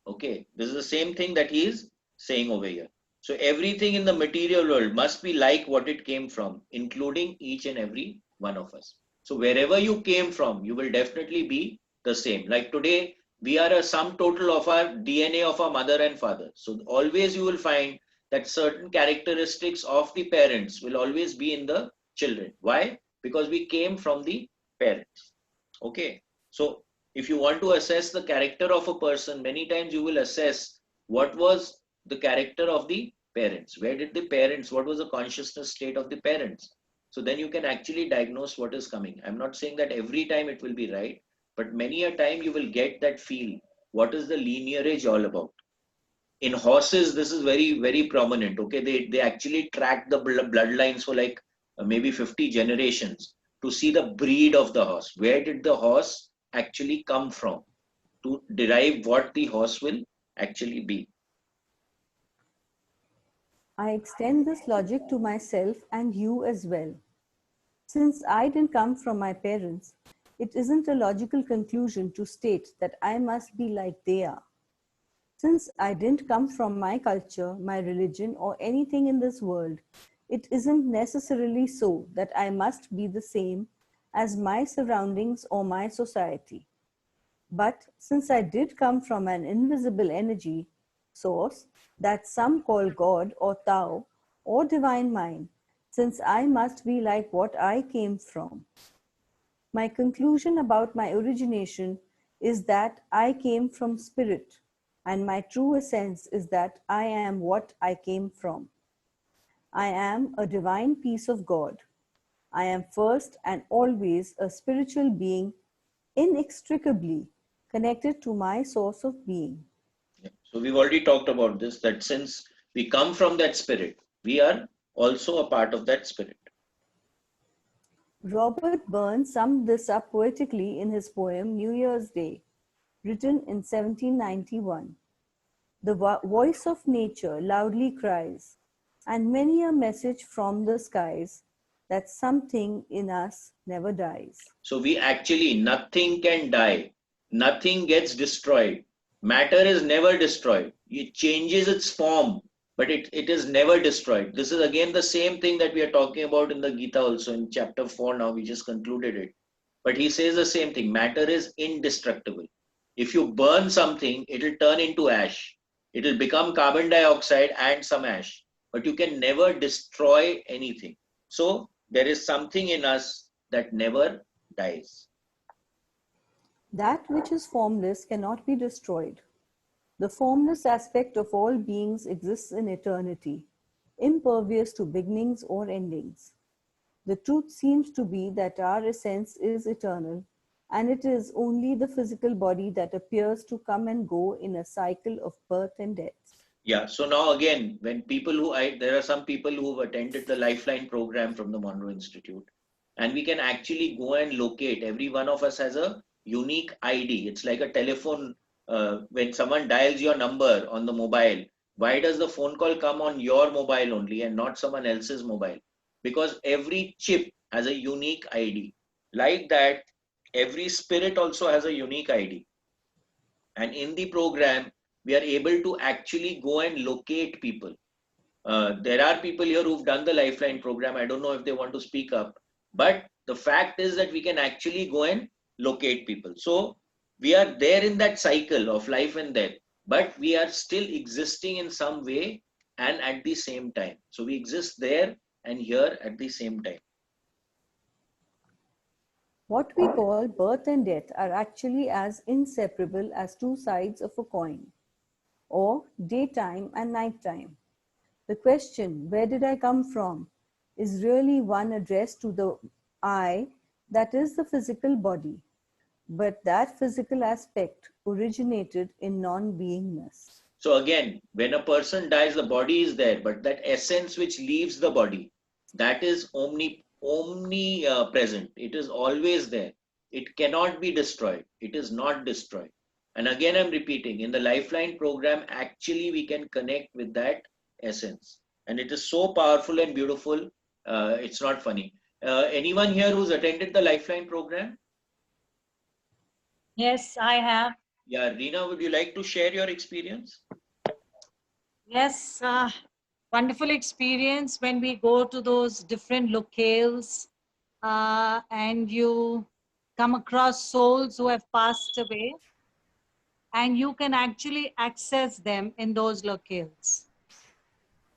Okay. This is the same thing that he is saying over here. So everything in the material world must be like what it came from, including each and every one of us. So wherever you came from, you will definitely be the same. Like today, we are a sum total of our DNA of our mother and father. So always you will find that certain characteristics of the parents will always be in the children. Why? Because we came from the parents. Okay. So if you want to assess the character of a person, many times you will assess what was the character of the parents. Where did the parents, what was the consciousness state of the parents? So then you can actually diagnose what is coming. I'm not saying that every time it will be right, but many a time you will get that feel. What is the lineage all about? In horses, this is very, very prominent. Okay, they actually track the bloodlines for like maybe 50 generations to see the breed of the horse. Where did the horse actually come from to derive what the horse will actually be? I extend this logic to myself and you as well. Since I didn't come from my parents, it isn't a logical conclusion to state that I must be like they are. Since I didn't come from my culture, my religion, or anything in this world, it isn't necessarily so that I must be the same as my surroundings or my society. But since I did come from an invisible energy source that some call God or Tao or divine mind, since I must be like what I came from. My conclusion about my origination is that I came from spirit, and my true essence is that I am what I came from. I am a divine piece of God. I am first and always a spiritual being, inextricably connected to my source of being. Yeah. So we've already talked about this, that since we come from that spirit, we are also a part of that spirit. Robert Burns summed this up poetically in his poem New Year's Day, written in 1791. The voice of nature loudly cries, and many a message from the skies, that something in us never dies. So we actually, nothing can die. Nothing gets destroyed. Matter is never destroyed. It changes its form, but it is never destroyed. This is again the same thing that we are talking about in the Gita also in chapter 4 now. We just concluded it. But he says the same thing. Matter is indestructible. If you burn something, it will turn into ash. It will become carbon dioxide and some ash. But you can never destroy anything. So there is something in us that never dies. That which is formless cannot be destroyed. The formless aspect of all beings exists in eternity, impervious to beginnings or endings. The truth seems to be that our essence is eternal, and it is only the physical body that appears to come and go in a cycle of birth and death. Yeah, so now again, when people there are some people who have attended the Lifeline program from the Monroe Institute. and we can actually go and locate. Every one of us has a unique ID. It's like a telephone. When someone dials your number on the mobile, why does the phone call come on your mobile only and not someone else's mobile? Because every chip has a unique ID. Like that, every spirit also has a unique ID. And in the program, we are able to actually go and locate people. There are people here who've done the Lifeline program. I don't know if they want to speak up, but the fact is that we can actually go and locate people. So we are there in that cycle of life and death, but we are still existing in some way and at the same time. So we exist there and here at the same time. What we call birth and death are actually as inseparable as two sides of a coin, or daytime and nighttime. The question, where did I come from, is really one addressed to the I, that is the physical body. But that physical aspect originated in non-beingness. So again, when a person dies, the body is there, but that essence which leaves the body, that is omnipresent. It is always there. It cannot be destroyed. It is not destroyed. And again, I'm repeating, in the Lifeline program, actually we can connect with that essence. And it is so powerful and beautiful. It's not funny. Anyone here who's attended the Lifeline program? Yes, I have. Yeah, Reena, would you like to share your experience? Yes, wonderful experience when we go to those different locales and you come across souls who have passed away and you can actually access them in those locales.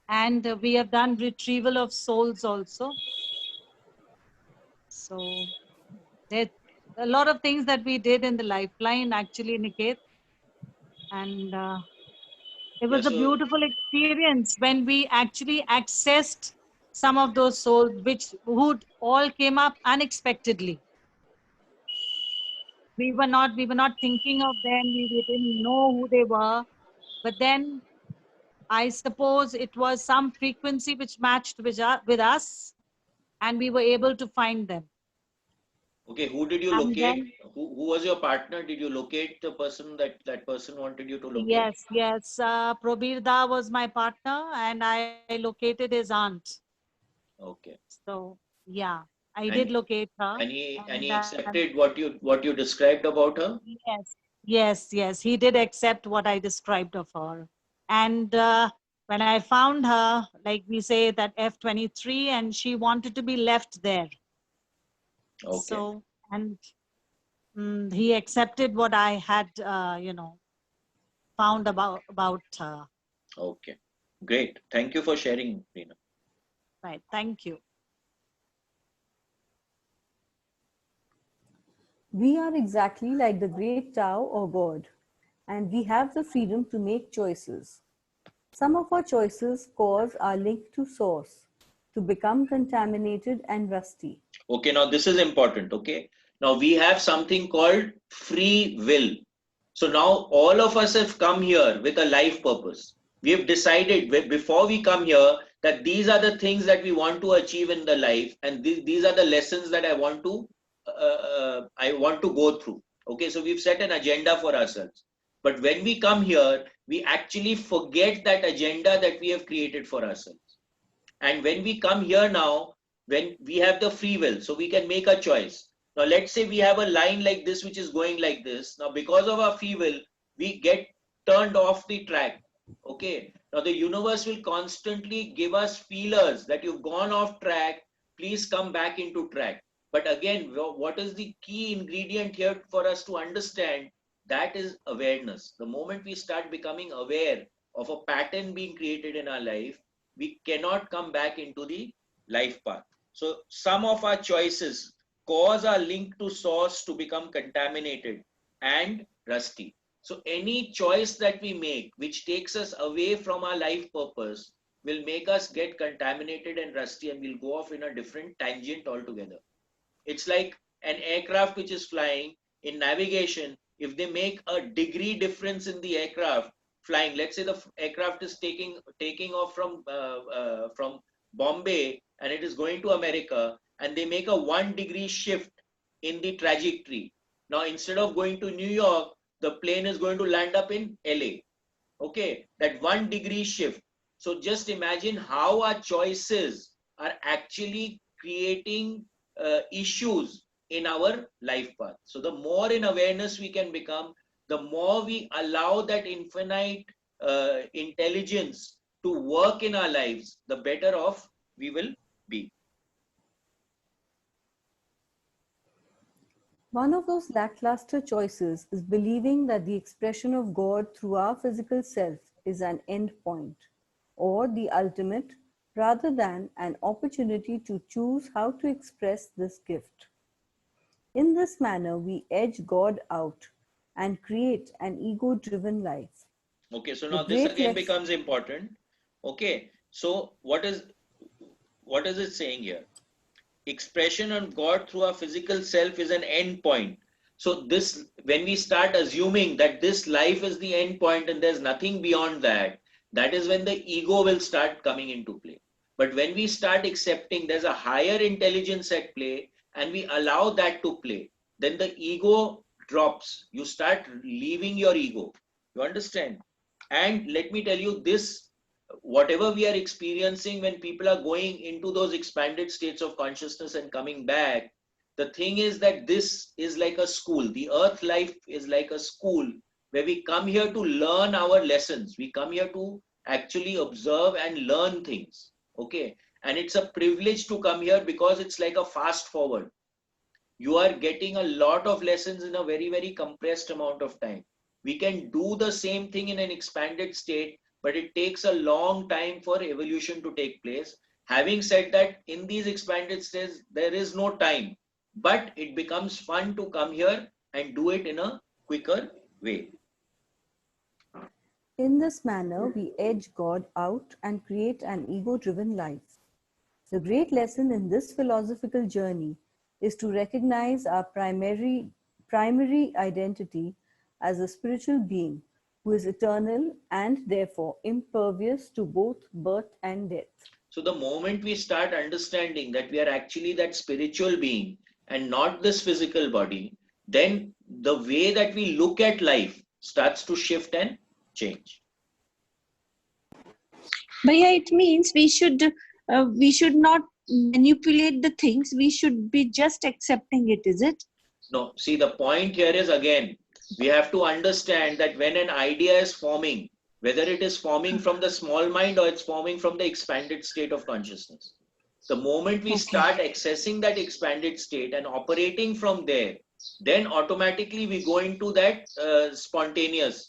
And we have done retrieval of souls also. So there's a lot of things that we did in the Lifeline actually, Niket. And it was a beautiful experience when we actually accessed some of those souls who all came up unexpectedly. We were not thinking of them. We didn't know who they were. But then I suppose it was some frequency which matched with us, and we were able to find them. Okay, who did you And locate? then, Who was your partner? Did you locate the person that person wanted you to locate? yes. Probirda was my partner, and I located his aunt. Okay. So yeah, I did locate her. And he accepted what you described about her? Yes. He did accept what I described of her. And when I found her, like we say that F23, and she wanted to be left there. Okay. So, and he accepted what I had, found about her. Okay. Great. Thank you for sharing, Reena. Right. Thank you. We are exactly like the great Tao or God, and we have the freedom to make choices. Some of our choices cause our link to source to become contaminated and rusty. Okay, now this is important. Okay. Now we have something called free will. So now all of us have come here with a life purpose. We have decided before we come here that these are the things that we want to achieve in the life, and these are the lessons that I want to go through. Okay, so we've set an agenda for ourselves. But when we come here, we actually forget that agenda that we have created for ourselves. And when we come here now, when we have the free will, so we can make a choice. Now, let's say we have a line like this, which is going like this. Now, because of our free will, we get turned off the track. Okay. Now, the universe will constantly give us feelers that you've gone off track. Please come back into track. But again, what is the key ingredient here for us to understand? That is awareness. The moment we start becoming aware of a pattern being created in our life, we cannot come back into the life path. So some of our choices cause our link to source to become contaminated and rusty. So any choice that we make which takes us away from our life purpose will make us get contaminated and rusty, and we'll go off in a different tangent altogether. It's like an aircraft which is flying in navigation. If they make a degree difference in the aircraft flying, let's say the aircraft is taking off from Bombay and it is going to America. and they make a 1 degree shift in the trajectory. Now, instead of going to New York, the plane is going to land up in LA. Okay, that 1 degree shift. So just imagine how our choices are actually creating issues in our life path. So the more in awareness we can become, the more we allow that infinite intelligence to work in our lives, the better off we will be. One of those lackluster choices is believing that the expression of God through our physical self is an end point or the ultimate rather than an opportunity to choose how to express this gift. In this manner, we edge God out and create an ego-driven life. Okay, so The now this great again lesson. becomes important. Okay, so what is it saying here? Expression on God through our physical self is an end point. So this, when we start assuming that this life is the end point and there's nothing beyond that, that is when the ego will start coming into play. But when we start accepting there's a higher intelligence at play and we allow that to play, then the ego drops. You start leaving your ego. You understand? And let me tell you this, whatever we are experiencing when people are going into those expanded states of consciousness and coming back, the thing is that this is like a school. The earth life is like a school where we come here to learn our lessons. We come here to actually observe and learn things. Okay. And it's a privilege to come here because it's like a fast forward. You are getting a lot of lessons in a very, very compressed amount of time. We can do the same thing in an expanded state, but it takes a long time for evolution to take place. Having said that, in these expanded states, there is no time, but it becomes fun to come here and do it in a quicker way. In this manner, we edge God out and create an ego-driven life. The great lesson in this philosophical journey is to recognize our primary identity as a spiritual being who is eternal and therefore impervious to both birth and death. So the moment we start understanding that we are actually that spiritual being and not this physical body, then the way that we look at life starts to shift and change. Bhaiya, it means we should not manipulate the things. We should be just accepting it, is it? No, see, the point here is again, we have to understand that when an idea is forming, whether it is forming from the small mind or it's forming from the expanded state of consciousness, the moment we start accessing that expanded state and operating from there, then automatically we go into that spontaneity.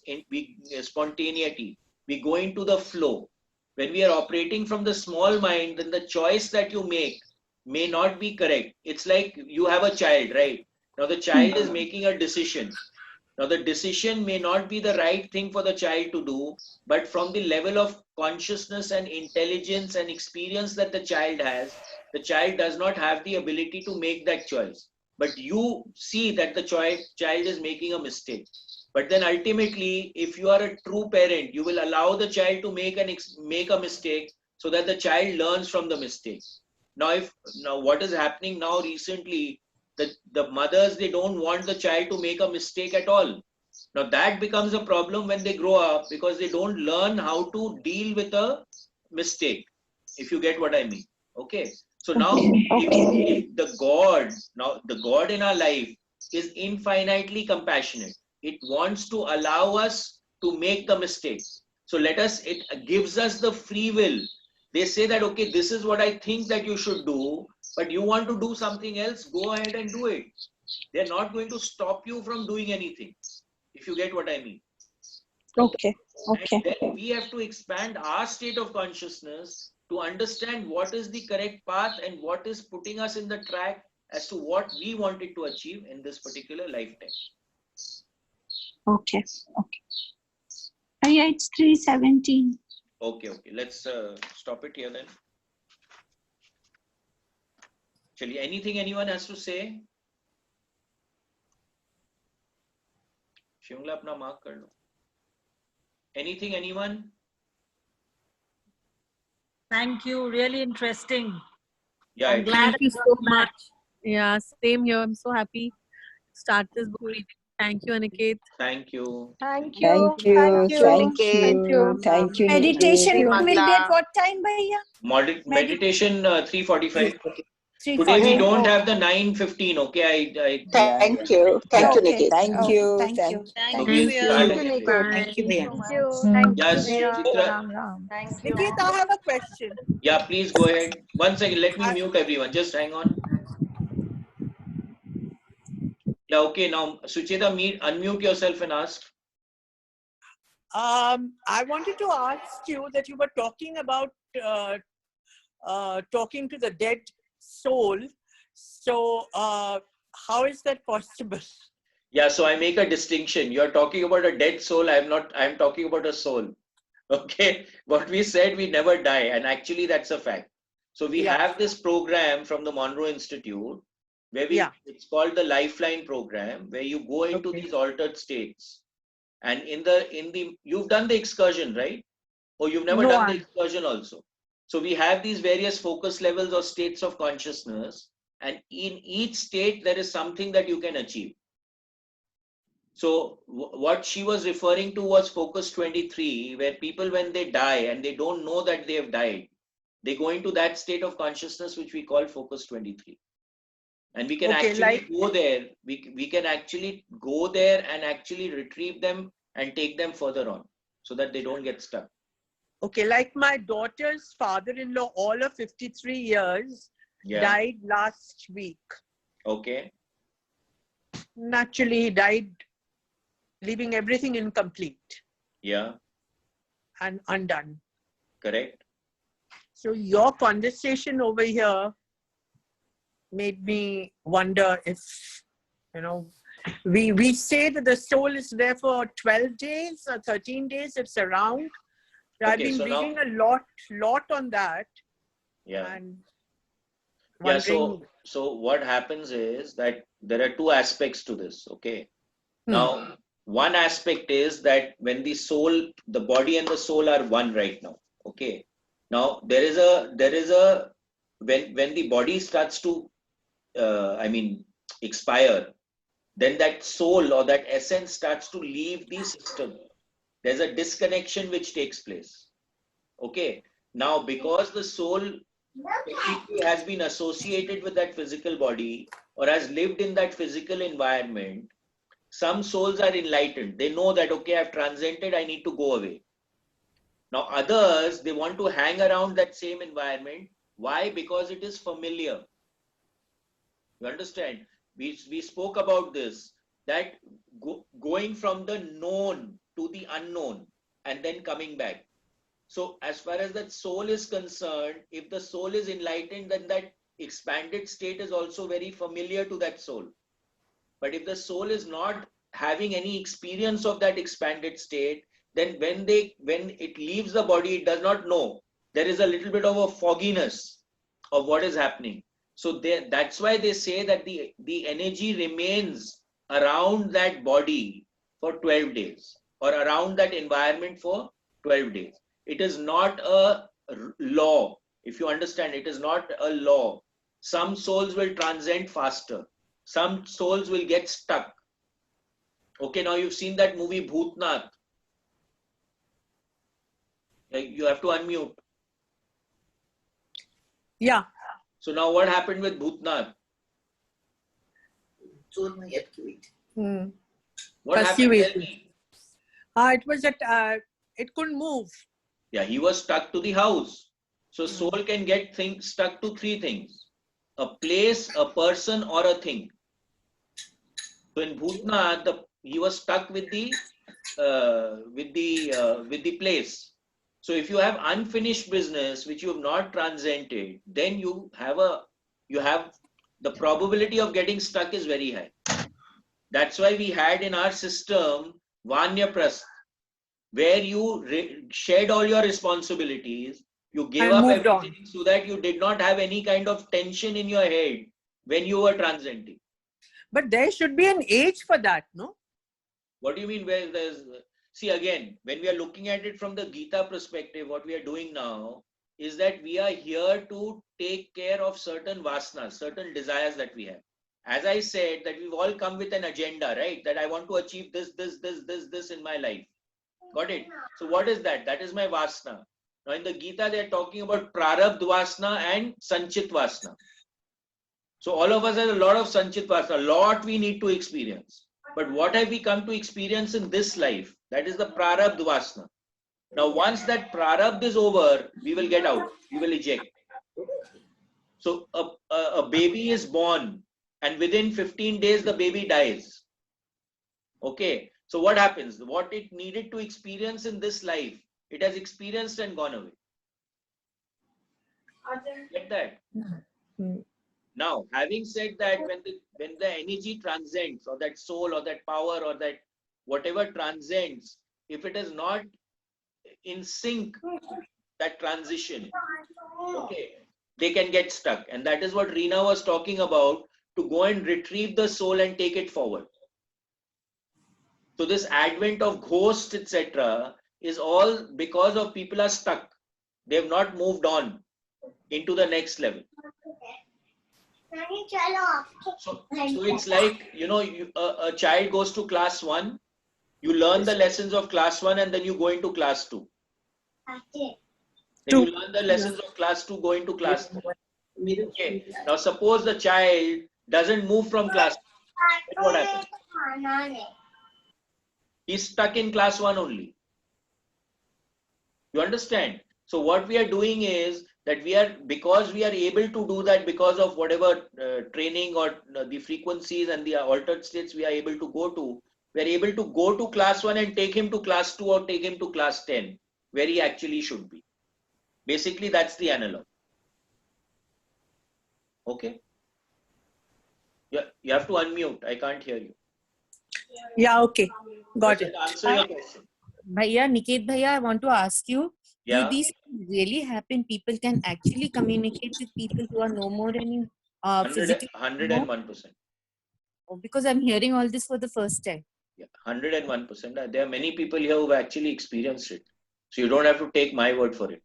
We go into the flow. When we are operating from the small mind, then the choice that you make may not be correct. It's like you have a child, right? Now the child is making a decision. Now the decision may not be the right thing for the child to do, but from the level of consciousness and intelligence and experience that the child has, the child does not have the ability to make that choice. But you see that the child is making a mistake. But then ultimately, if you are a true parent, you will allow the child to make a mistake so that the child learns from the mistake. Now, what is happening now recently, the mothers, they don't want the child to make a mistake at all. Now that becomes a problem when they grow up because they don't learn how to deal with a mistake, if you get what I mean. Okay. So now if the God in our life is infinitely compassionate, it wants to allow us to make the mistake. So it gives us the free will. They say that, okay, this is what I think that you should do, but you want to do something else, go ahead and do it. They're not going to stop you from doing anything, if you get what I mean. Okay. And then we have to expand our state of consciousness to understand what is the correct path and what is putting us in the track as to what we wanted to achieve in this particular lifetime. Okay. Bhaiya, it's 3:17. Okay. Let's stop it here then. Chaliye, anything anyone has to say? Shimla, apna mark kar lo. Anything, anyone? Thank you. Really interesting. Yeah, I'm glad. Thank you so much. Yeah, same here. I'm so happy to start this book reading. Thank you, Aniket. thank you. Thank you. Thank you. Thank you. Thank Aniket. you. Thank you, Meditation Niket. will be at what time, Bhaiya? Meditation 3:45. 3:40. Today we don't Oh, have the 9:15. Okay, Thank you. Yeah. okay. Thank Okay. you. Thank Thank you. So Thank we'll you. start Thank you, again. Niket. Thank you, Bhaiya. Thank you. Thank Yes, you. Chitra. Ram Ram. Thank you. Niket, I have a question. Yeah, please go ahead. One second, let me I, mute everyone. Just hang on. Yeah, okay. Now, Sucheta, unmute yourself and ask. I wanted to ask you that you were talking about talking to the dead soul. So, how is that possible? Yeah, so I make a distinction. You're talking about a dead soul. I'm talking about a soul. Okay. What we said, we never die. And actually, that's a fact. So we Yeah. have this program from the Monroe Institute where it's called the Lifeline program, where you go into these altered states. And you've done the excursion, right? Or you've never done the excursion also. So we have these various focus levels or states of consciousness. And in each state, there is something that you can achieve. So what she was referring to was focus 23, where people, when they die and they don't know that they have died, they go into that state of consciousness, which we call focus 23. And we can go there. We can actually go there and actually retrieve them and take them further on so that they don't get stuck. Okay, like my daughter's father-in-law, all of 53 years, died last week. Okay. Naturally, he died leaving everything incomplete. Yeah. And undone. Correct. So your conversation over here made me wonder if, we say that the soul is there for 12 days or 13 days, it's around. So I've been reading a lot on that. Yeah. And yeah, so what happens is that there are two aspects to this, okay? Now, one aspect is that when the body and the soul are one right now, okay? Now, there is a when the body starts to, expire, then that soul or that essence starts to leave the system. There's a disconnection which takes place, okay? Now, because the soul has been associated with that physical body or has lived in that physical environment, some souls are enlightened. They know that, okay, I've transcended, I need to go away. Now, others, they want to hang around that same environment. Why? Because it is familiar. You understand? We spoke about this, that going from the known to the unknown and then coming back. So as far as that soul is concerned, if the soul is enlightened, then that expanded state is also very familiar to that soul. But if the soul is not having any experience of that expanded state, then when it leaves the body, it does not know. There is a little bit of a fogginess of what is happening. So that's why they say that the energy remains around that body for 12 days or around that environment for 12 days. It is not a law. If you understand, it is not a law. Some souls will transcend faster. Some souls will get stuck. Okay, now you've seen that movie Bhootnath. You have to unmute. Yeah. So now what happened with Bhootnath? What happened? Tell me. It was that it couldn't move. Yeah, he was stuck to the house. So soul can get stuck to three things: a place, a person, or a thing. So in Bhootnath, he was stuck with the place. So if you have unfinished business which you have not transcended, then you have the probability of getting stuck is very high. That's why we had in our system Vanyaprast, where you shed all your responsibilities, you gave up everything so that you did not have any kind of tension in your head when you were transcending. But there should be an age for that, no? What do you mean? Where there's, see again, when we are looking at it from the Gita perspective, what we are doing now, is that we are here to take care of certain vasanas, certain desires that we have. As I said, that we've all come with an agenda, right? That I want to achieve this in my life. Got it? So what is that? That is my vasana. Now in the Gita, they are talking about prarabdha vasana and sanchit vasana. So all of us have a lot of sanchit vasana, a lot we need to experience. But what have we come to experience in this life? That is the prarabdha vasana. Now once that prarabdha is over, we will get out, we will eject. So a baby is born and within 15 days the baby dies. Okay, so what happens? What it needed to experience in this life, it has experienced and gone away. Get that? Now, having said that, when the energy transcends, or that soul or that power or that whatever transcends, if it is not in sync, that transition, okay, they can get stuck. And that is what Reena was talking about, to go and retrieve the soul and take it forward. So this advent of ghosts, etc., is all because of people are stuck. They have not moved on into the next level. So it's like, you know, a child goes to class 1, you learn the lessons of class 1 and then you go into class 2. Then you learn the lessons of class 2, go into class 3. Okay. Now suppose the child doesn't move from class 2. Then what happens? He's stuck in class 1 only. You understand? So what we are doing is that because we are able to do that because of whatever training or the frequencies and the altered states we are able to go to, we are able to go to class 1 and take him to class 2 or take him to class 10, where he actually should be. Basically, that's the analog. Okay? Yeah, you have to unmute. I can't hear you. Yeah, okay. Got it. Answer your question. Bhaiya, Niket Bhaiya, I want to ask you, Yeah. do these really happen? People can actually communicate with people who are no more any physically? 101%. Because I'm hearing all this for the first time. Yeah, 101%. There are many people here who have actually experienced it. So you don't have to take my word for it.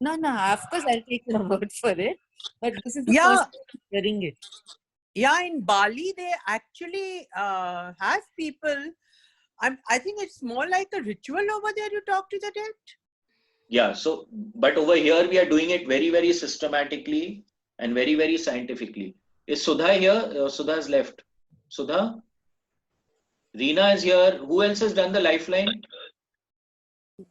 No, of course I'll take your word for it. But this is the first time I'm hearing it. Yeah, in Bali, they actually have people. I think it's more like a ritual over there. You talk to the dead. Yeah. So, but over here we are doing it very, very systematically and very, very scientifically. Is Sudha here? Sudha has left. Sudha? Reena is here. Who else has done the lifeline?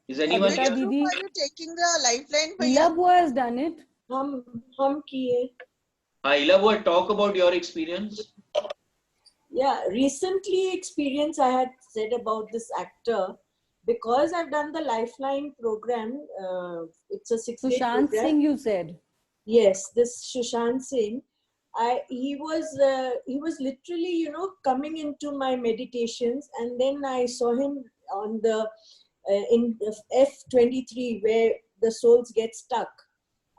Is anyone here? Are you taking the lifeline? Ilabhu has done it. Hum kiye. Ilabhu, talk about your experience. Yeah, recently experience I had said about this actor, because I've done the Lifeline program. It's a 6-day Sushant program. Singh, you said. Yes, this Sushant Singh. He was literally, you know, coming into my meditations, and then I saw him on the in F23 where the souls get stuck,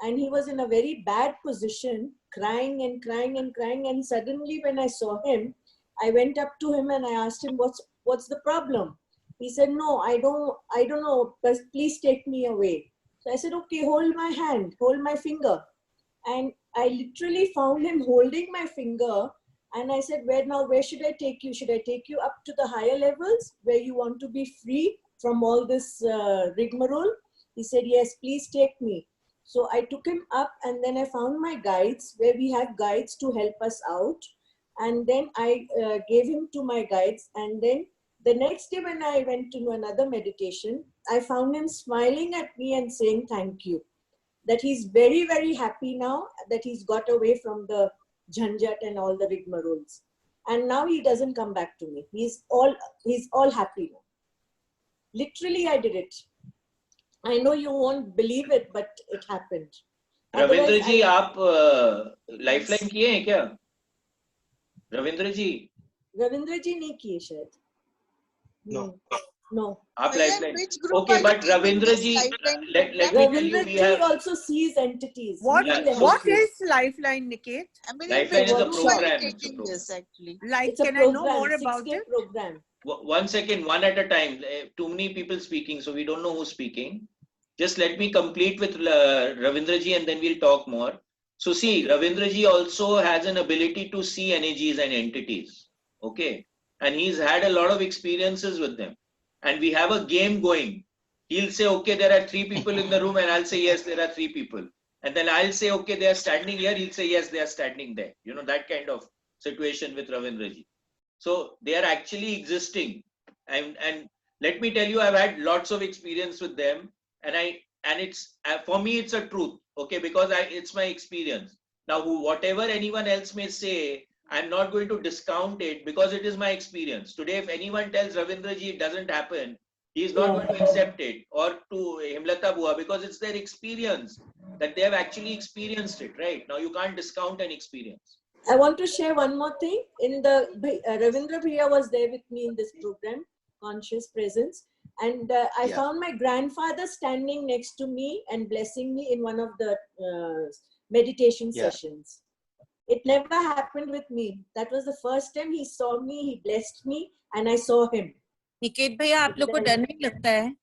and he was in a very bad position, crying and crying and crying. And suddenly, when I saw him, I went up to him and I asked him, "What's the problem?" He said, "No, I don't know. But please take me away." So I said, "Okay, hold my hand, hold my finger." And I literally found him holding my finger, and I said, where should I take you? Should I take you up to the higher levels where you want to be free from all this rigmarole? He said, "Yes, please take me." So I took him up, and then I found my guides, where we have guides to help us out. And then I gave him to my guides. And then the next day when I went to another meditation, I found him smiling at me and saying thank you. That he's very, very happy now that he's got away from the jhanjat and all the rigmaroles. And now he doesn't come back to me. He's all happy now. Literally, I did it. I know you won't believe it, but it happened. Ravindra जी, आप lifeline किए हैं क्या? रविंद्र जी नहीं किए शायद. No. Lifeline. Okay, but Ravindra ji, let me tell you, we have also sees entities. What is Lifeline, Niket? Lifeline is a program. Actually. Like, can I know more about it? Program. 1 second, one at a time. Too many people speaking, so we don't know who's speaking. just let me complete with Ravindraji and then we'll talk more. So see, Ravindraji also has an ability to see energies and entities. Okay. And he's had a lot of experiences with them. And we have a game going. He'll say, okay, there are 3 people in the room, and I'll say, yes, there are 3 people. And then I'll say, okay, they are standing here. He'll say, yes, they are standing there. You know, that kind of situation with Ravindraji. So they are actually existing. And let me tell you, I've had lots of experience with them. And it's, for me, it's a truth. Okay, because it's my experience. Now, whatever anyone else may say, I'm not going to discount it because it is my experience. Today, if anyone tells Ravindraji it doesn't happen, he is not going to accept it, or to Himlata Bua, because it's their experience that they have actually experienced it, right? Now, you can't discount an experience. I want to share one more thing. In the Ravindra Bhaiya was there with me in this program, Conscious Presence, and I found my grandfather standing next to me and blessing me in one of the meditation sessions. It never happened with me. That was the first time he saw me, he blessed me, and I saw him. Niket भैया आप लोग को डर नहीं लगता है?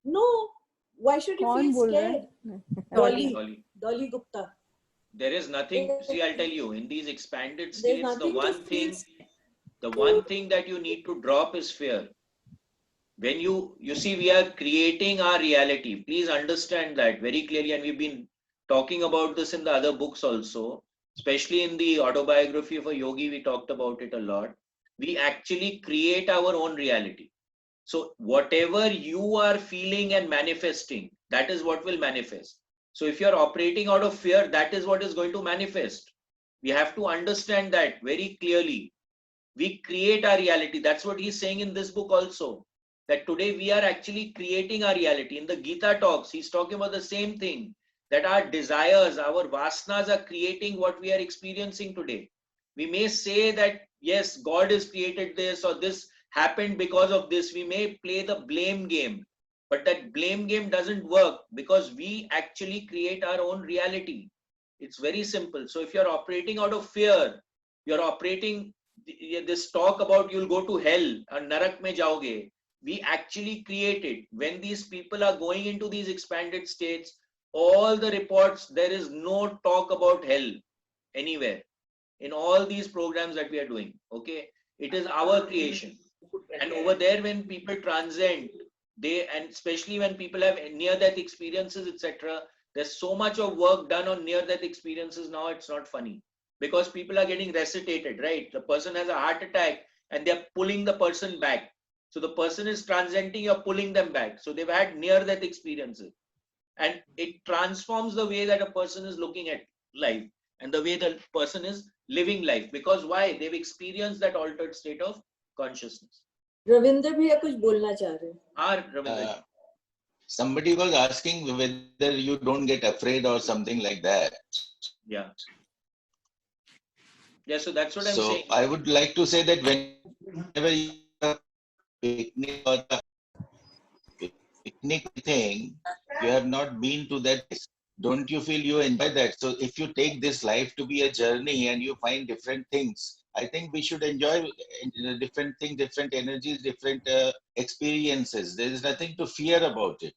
No, why should you feel scared? Dolly Gupta. There is nothing. See, I'll tell you, in these expanded states, the one thing that you need to drop is fear. When you see, we are creating our reality. Please understand that very clearly, and we've been talking about this in the other books also. Especially in the autobiography of a yogi, we talked about it a lot. We actually create our own reality. So whatever you are feeling and manifesting, that is what will manifest. So if you're operating out of fear, that is what is going to manifest. We have to understand that very clearly. We create our reality. That's what he's saying in this book also. That today we are actually creating our reality. In the Gita talks, he's talking about the same thing. That our desires, our vasanas are creating what we are experiencing today. We may say that, yes, God has created this, or this happened because of this. We may play the blame game, but that blame game doesn't work because we actually create our own reality. It's very simple. So if you're operating out of fear, you're operating this talk about you'll go to hell or narak mein jaoge. We actually create it. When these people are going into these expanded states, all the reports, there is no talk about hell anywhere in all these programs that we are doing. Okay, it is our creation. And over there, when people transcend, and especially when people have near-death experiences, etc., there's so much of work done on near-death experiences now. It's not funny because people are getting resuscitated, right? The person has a heart attack and they're pulling the person back. So the person is transcending, you're pulling them back. So they've had near-death experiences. And it transforms the way that a person is looking at life and the way the person is living life. Because why? They've experienced that altered state of consciousness. Ravindra bhaiya kuch bolna cha rahe. Ravindra. Somebody was asking whether you don't get afraid or something like that. Yeah. Yeah, so that's what I'm saying. So I would like to say that whenever you have a picnic or a picnic thing, you have not been to that place. Don't you feel you enjoy that? So if you take this life to be a journey and you find different things, I think we should enjoy different things, different energies, different experiences. There is nothing to fear about it.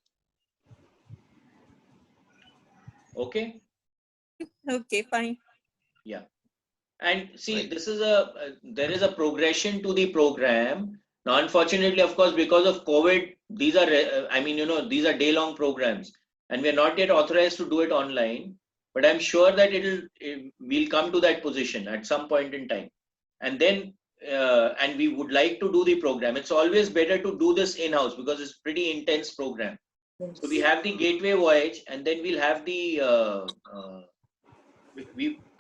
Okay. Okay, fine. Yeah. And see, this is there is a progression to the program. Now, unfortunately, of course, because of COVID, these are, these are day-long programs and we're not yet authorized to do it online, but I'm sure that we'll come to that position at some point in time. And then, and we would like to do the program. It's always better to do this in-house because it's pretty intense program. So we have the gateway voyage and then we'll have the,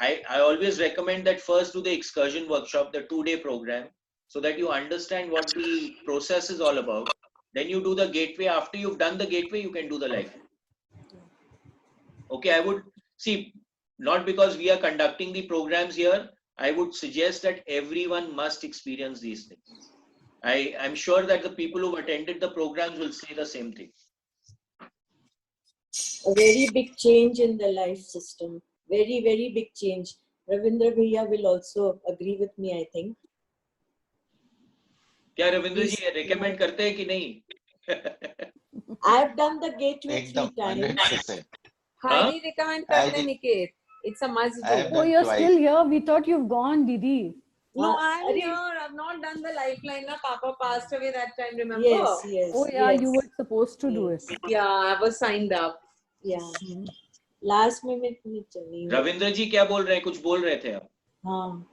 I always recommend that first do the excursion workshop, the 2-day program, so that you understand what the process is all about. Then you do the gateway. After you've done the gateway, you can do the life. Okay, I would see, not because we are conducting the programs here, I would suggest that everyone must experience these things. I'm sure that the people who've attended the programs will say the same thing. A very big change in the life system. Very, very big change. Ravindra bhaiya will also agree with me, I think. क्या रविंद्र जी recommend करते हैं कि नहीं? I've done the gateway Ekdam, 3 times. 100%. Highly recommend I करते did, Niket. It's a must I have do. Oh, done you're twice. still here. We thought you've gone, Didi. No, I'm Arey, here. I've not done the lifeline. Na Papa passed away that time. Remember? yes, yes, Oh, yeah, you were yes, supposed to do it. yes. Yeah, I was signed up. Yeah. Last minute में चली हूँ. रविंद्र जी क्या बोल रहे हैं? कुछ बोल रहे थे आप? हाँ.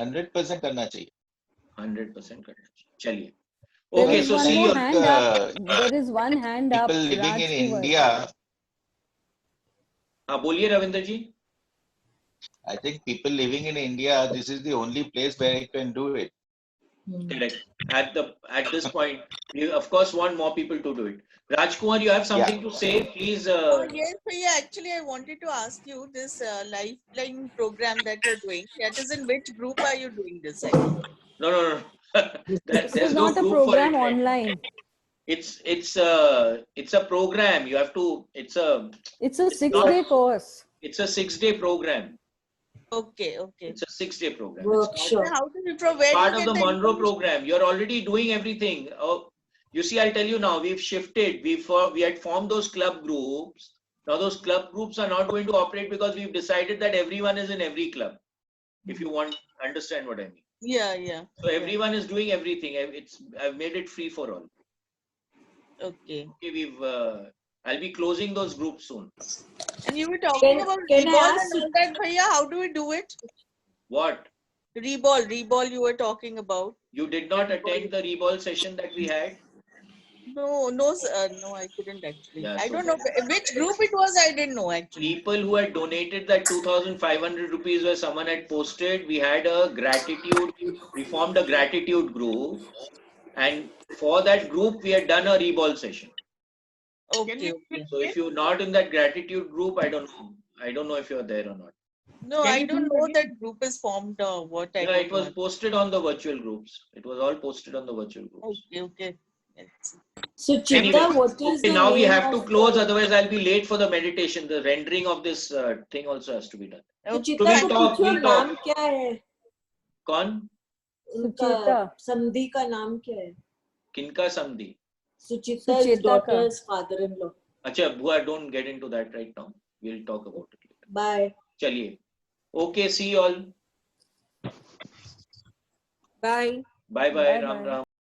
100% करना चाहिए. 100% करना चाहिए. चलिए. There Okay, is so one see more you. hand up. There is one hand up. People living in Raj Kuwar. India, हाँ बोलिए रविंद्र जी. I think people living in India, this is the only place where you can do it. Correct. At this point, we of course want more people to do it. Rajkumar, you have something to say, please. Yes, Priya, actually, I wanted to ask you this lifeline program that you're doing. That is in which group are you doing this? Actually? No. This There's is no not a group for program it. online. It's a program. You have to. It's a It's not- 6-day course. It's a 6-day program. Okay. It's a 6-day program. Workshop. So how do you where Part do of you the get the Monroe information? program. You're already doing everything. You see, I'll tell you now. We've shifted. We had formed those club groups. Now those club groups are not going to operate because we've decided that everyone is in every club. If you understand what I mean. Yeah. So everyone is doing everything. I've made it free for all. Okay. Okay, I'll be closing those groups soon. And you were talking about Can I reball ask and all that, Bhaiya. How do we do it? What? Reball you were talking about. You did not attend the reball session that we had? No, sir. No, I couldn't actually. Yeah, I so don't know which group it was. I didn't know actually. people who had donated that 2,500 rupees where someone had posted, we had a gratitude, we formed a gratitude group, and for that group we had done a reball session. Okay. So if you're not in that gratitude group, I don't know if you're there or not. No, I don't know that group is formed. What I Yeah, don't it was know. posted on the virtual groups. It was all posted on the virtual groups. Okay. Yes. So Chitta, Anyway, what is okay, the now we name have to of close, the... otherwise I'll be late for the meditation. The rendering of this thing also has to be done. तो So चित्ता we'll को talk, पूछो we'll talk. नाम क्या है? कौन? उनका सुचेता. समधी का नाम क्या है? किनका समधी? Suchita's Sucheta daughter's father-in-law. अच्छा, Bua, don't get into that right now. We'll talk about it later. Bye. चलिए. Okay, see you all. Bye. Bye, Bye, Ram bye. Ram.